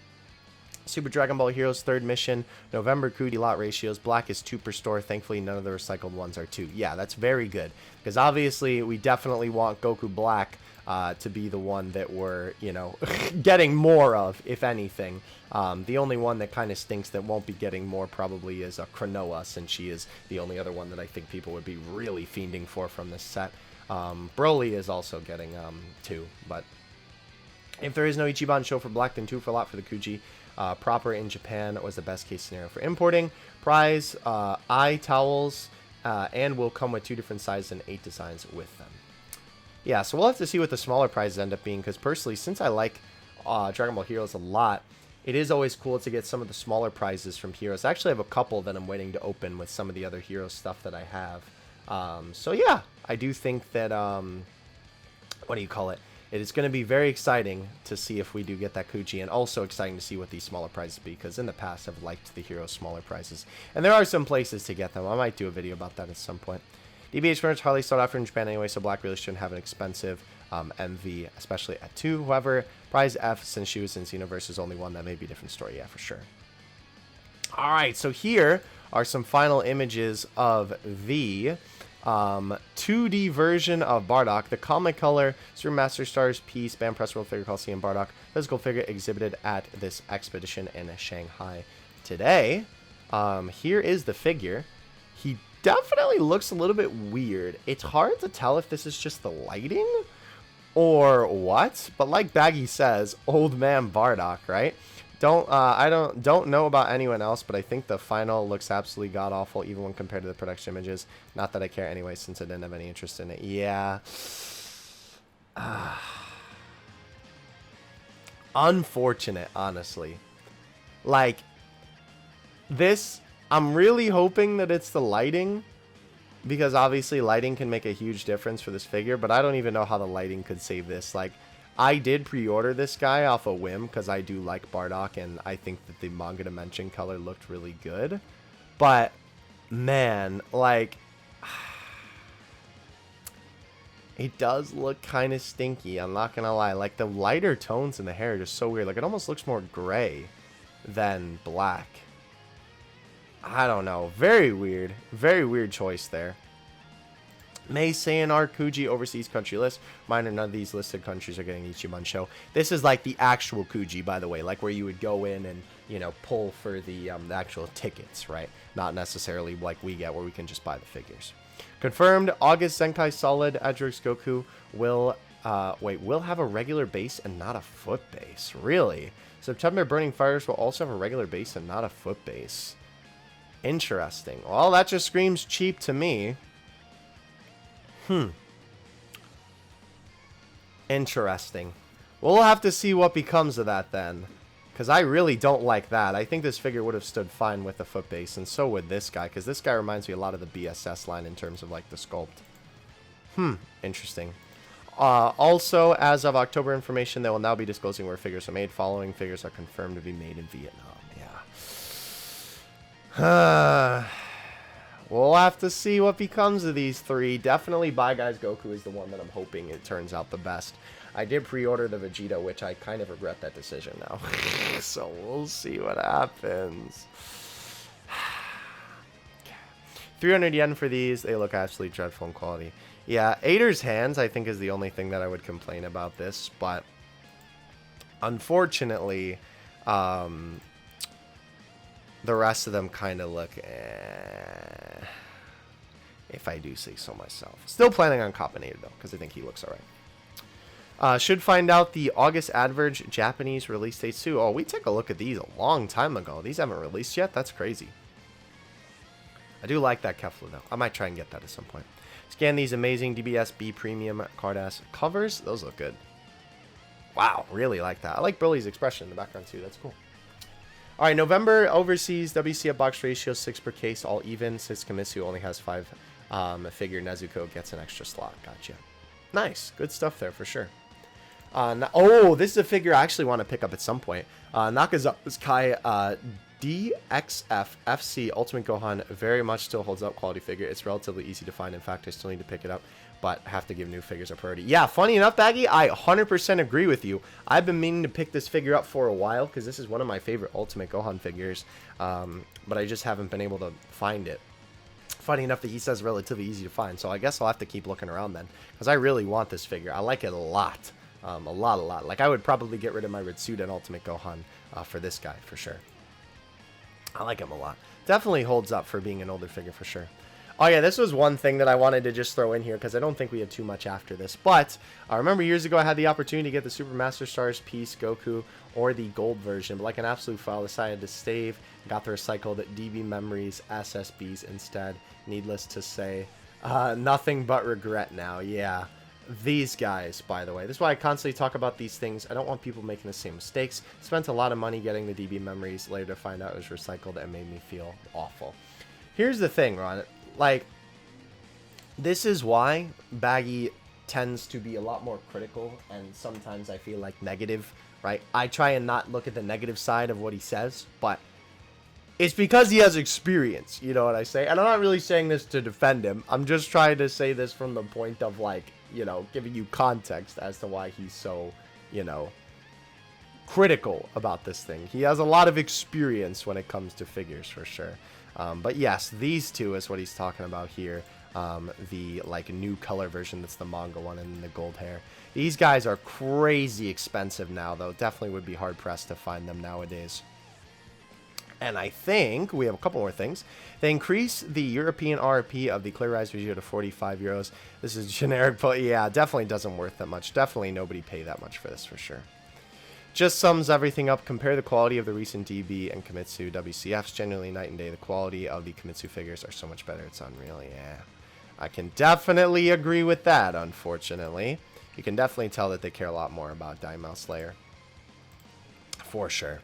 Super Dragon Ball Heroes 3rd mission, November KUJI lot ratios. Black is 2 per store. Thankfully, none of the recycled ones are 2. Yeah, that's very good. Because obviously, we definitely want Goku Black to be the one that we're, you know, getting more of, if anything. The only one that kind of stinks that won't be getting more probably is Cronoa, since she is the only other one that I think people would be really fiending for from this set. Broly is also getting 2, but if there is no Ichiban show for Black, then 2 for a lot for the KUJI. Proper in Japan was the best case scenario for importing. Prize, eye towels, and will come with 2 different sizes and 8 designs with them. Yeah, so we'll have to see what the smaller prizes end up being, because personally, since I like Dragon Ball Heroes a lot, it is always cool to get some of the smaller prizes from Heroes. I actually have a couple that I'm waiting to open with some of the other Heroes stuff that I have. So yeah, I do think that, what do you call it? It is going to be very exciting to see if we do get that KUJI, and also exciting to see what these smaller prizes be, because in the past I've liked the Heroes smaller prizes. And there are some places to get them. I might do a video about that at some point. DBH winners hardly sold out in Japan anyway, so Black really shouldn't have an expensive MV, especially at 2. However, prize F, since she was in Xenoverse, is only one. That may be a different story, yeah, for sure. Alright, so here are some final images of the 2D version of Bardock, the comic color Super Master Stars piece, Band Press World Figure Coliseum Bardock, physical figure exhibited at this expedition in Shanghai today. Here is the figure. He definitely looks a little bit weird. It's hard to tell if this is just the lighting or what, but like Baggy says, old man Bardock, right? I don't know about anyone else, but I think the final looks absolutely god awful, even when compared to the production images. Not that I care anyway, since I didn't have any interest in it. Yeah. Unfortunate, honestly. Like, this, I'm really hoping that it's the lighting, because obviously lighting can make a huge difference for this figure, but I don't even know how the lighting could save this. Like, I did pre-order this guy off a whim because I do like Bardock, and I think that the Manga Dimension color looked really good. But, man, like, it does look kind of stinky, I'm not gonna lie. Like, the lighter tones in the hair are just so weird. Like, it almost looks more gray than black. I don't know. Very weird. Very weird choice there. Saiyan Art KUJI overseas country list. Minor, none of these listed countries are getting Ichiban show. This is like the actual KUJI, by the way, like where you would go in and, you know, pull for the actual tickets, right? Not necessarily like we get, where we can just buy the figures. Confirmed, August Zenkai Solid Adrix Goku will have a regular base and not a foot base. Really? September Burning Fires will also have a regular base and not a foot base. Interesting. Well, that just screams cheap to me. Interesting. We'll have to see what becomes of that then. Because I really don't like that. I think this figure would have stood fine with the foot base. And so would this guy. Because this guy reminds me a lot of the BSS line in terms of like the sculpt. Interesting. Also, as of October information, they will now be disclosing where figures are made. Following figures are confirmed to be made in Vietnam. Yeah. We'll have to see what becomes of these three. Definitely Bye Guys Goku is the one that I'm hoping it turns out the best. I did pre-order the Vegeta, which I kind of regret that decision now. So we'll see what happens. 300 yen for these. They look absolutely dreadful in quality. Yeah, Ader's hands, I think, is the only thing that I would complain about this. But unfortunately, the rest of them kind of look if I do say so myself. Still planning on copping Ader, though, because I think he looks alright. Should find out the August Adverge Japanese release date soon. Oh, we took a look at these a long time ago. These haven't released yet? That's crazy. I do like that Kefla, though. I might try and get that at some point. Scan these amazing DBSB Premium Card-ass covers. Those look good. Wow, really like that. I like Broly's expression in the background, too. That's cool. All right, November overseas WCF box ratio 6 per case, all even. Since Kimitsu only has 5 figure, Nezuko gets an extra slot. Gotcha. Nice, good stuff there for sure. Oh, this is a figure I actually want to pick up at some point. Nakazawa's Kai DXF FC Ultimate Gohan very much still holds up, quality figure. It's relatively easy to find. In fact, I still need to pick it up, but have to give new figures a priority. Yeah, funny enough, Baggy, I 100% agree with you. I've been meaning to pick this figure up for a while because this is one of my favorite Ultimate Gohan figures, but I just haven't been able to find it. Funny enough that he says relatively easy to find, so I guess I'll have to keep looking around then because I really want this figure. I like it a lot. A lot. Like, I would probably get rid of my Ritsuda and Ultimate Gohan for this guy, for sure. I like him a lot. Definitely holds up for being an older figure, for sure. Oh, yeah, this was one thing that I wanted to just throw in here, because I don't think we have too much after this. But I remember years ago I had the opportunity to get the Super Master Stars Piece Goku, or the gold version, but like an absolute fool, decided to save, got the recycled DB Memories SSBs instead. Needless to say, nothing but regret now, yeah. These guys, by the way. This is why I constantly talk about these things. I don't want people making the same mistakes. Spent a lot of money getting the DB Memories. Later to find out it was recycled and made me feel awful. Here's the thing, Ron. Like, this is why Baggy tends to be a lot more critical and sometimes I feel like negative, right? I try and not look at the negative side of what he says, but it's because he has experience, you know what I say? And I'm not really saying this to defend him. I'm just trying to say this from the point of, like, you know, giving you context as to why he's so, you know, critical about this thing. He has a lot of experience when it comes to figures, for sure. But yes, these two is what he's talking about here. The, like, new color version that's the manga one and the gold hair. These guys are crazy expensive now, though. Definitely would be hard-pressed to find them nowadays. And I think we have a couple more things. They increase the European RRP of the Clear Rise Vegeta to 45 euros. This is generic, but yeah, definitely doesn't worth that much. Definitely nobody pay that much for this, for sure. Just sums everything up. Compare the quality of the recent DB and Kimitsu WCFs. Generally night and day. The quality of the Kimitsu figures are so much better. It's unreal, yeah. I can definitely agree with that, unfortunately. You can definitely tell that they care a lot more about Daimao Slayer. For sure.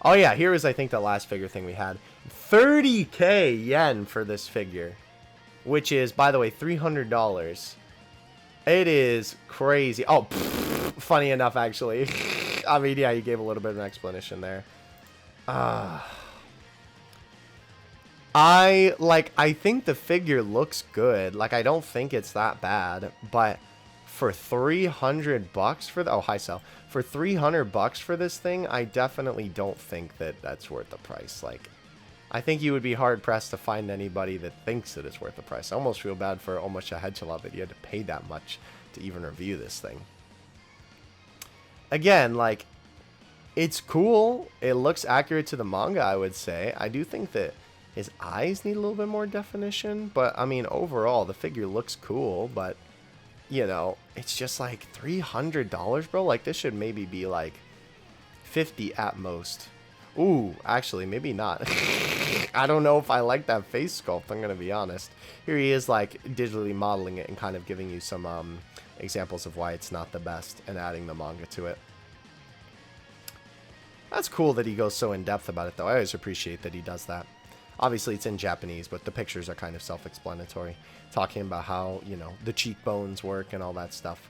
Oh yeah, here is, I think, the last figure thing we had. 30k yen for this figure. Which is, by the way, $300. It is crazy. Oh, funny enough, actually. I mean, yeah, you gave a little bit of an explanation there. I think the figure looks good. Like, I don't think it's that bad, but for 300 bucks for the, oh, hi Sal. For 300 bucks for this thing, I definitely don't think that that's worth the price. Like, I think you would be hard pressed to find anybody that thinks that it's worth the price. I almost feel bad for almost a Hedgehog that you had to pay that much to even review this thing. Again, like, it's cool. It looks accurate to the manga, I would say. I do think that his eyes need a little bit more definition, but I mean, overall, the figure looks cool, but, you know, it's just like $300, bro. Like, this should maybe be like 50 at most. Ooh, actually, maybe not. I don't know if I like that face sculpt, I'm going to be honest. Here he is, like, digitally modeling it and kind of giving you some examples of why it's not the best and adding the manga to it. That's cool that he goes so in-depth about it, though. I always appreciate that he does that. Obviously, it's in Japanese, but the pictures are kind of self-explanatory. Talking about how, you know, the cheekbones work and all that stuff.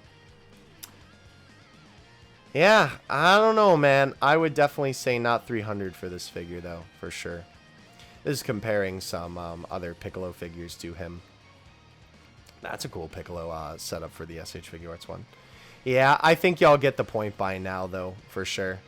Yeah, I don't know, man. I would definitely say not 300 for this figure, though, for sure. This is comparing some other Piccolo figures to him. That's a cool Piccolo setup for the SH Figure Arts one. Yeah, I think y'all get the point by now, though, for sure.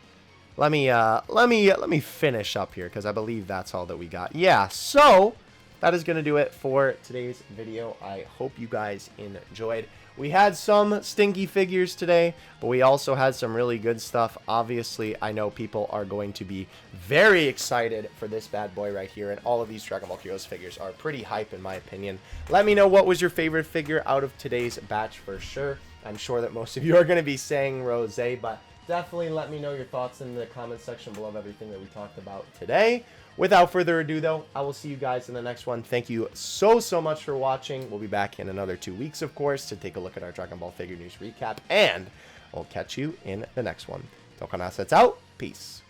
Let me finish up here because I believe that's all that we got. Yeah, so that is going to do it for today's video. I hope you guys enjoyed. We had some stinky figures today, but we also had some really good stuff. Obviously, I know people are going to be very excited for this bad boy right here, and all of these Dragon Ball Heroes figures are pretty hype in my opinion. Let me know what was your favorite figure out of today's batch for sure. I'm sure that most of you are going to be saying Rose, but definitely let me know your thoughts in the comment section below of everything that we talked about today. Without further ado, though, I will see you guys in the next one. Thank you so much for watching. We'll be back in another 2 weeks, of course, to take a look at our Dragon Ball Figure News recap, and I'll catch you in the next one. Dokkan Assets out. Peace.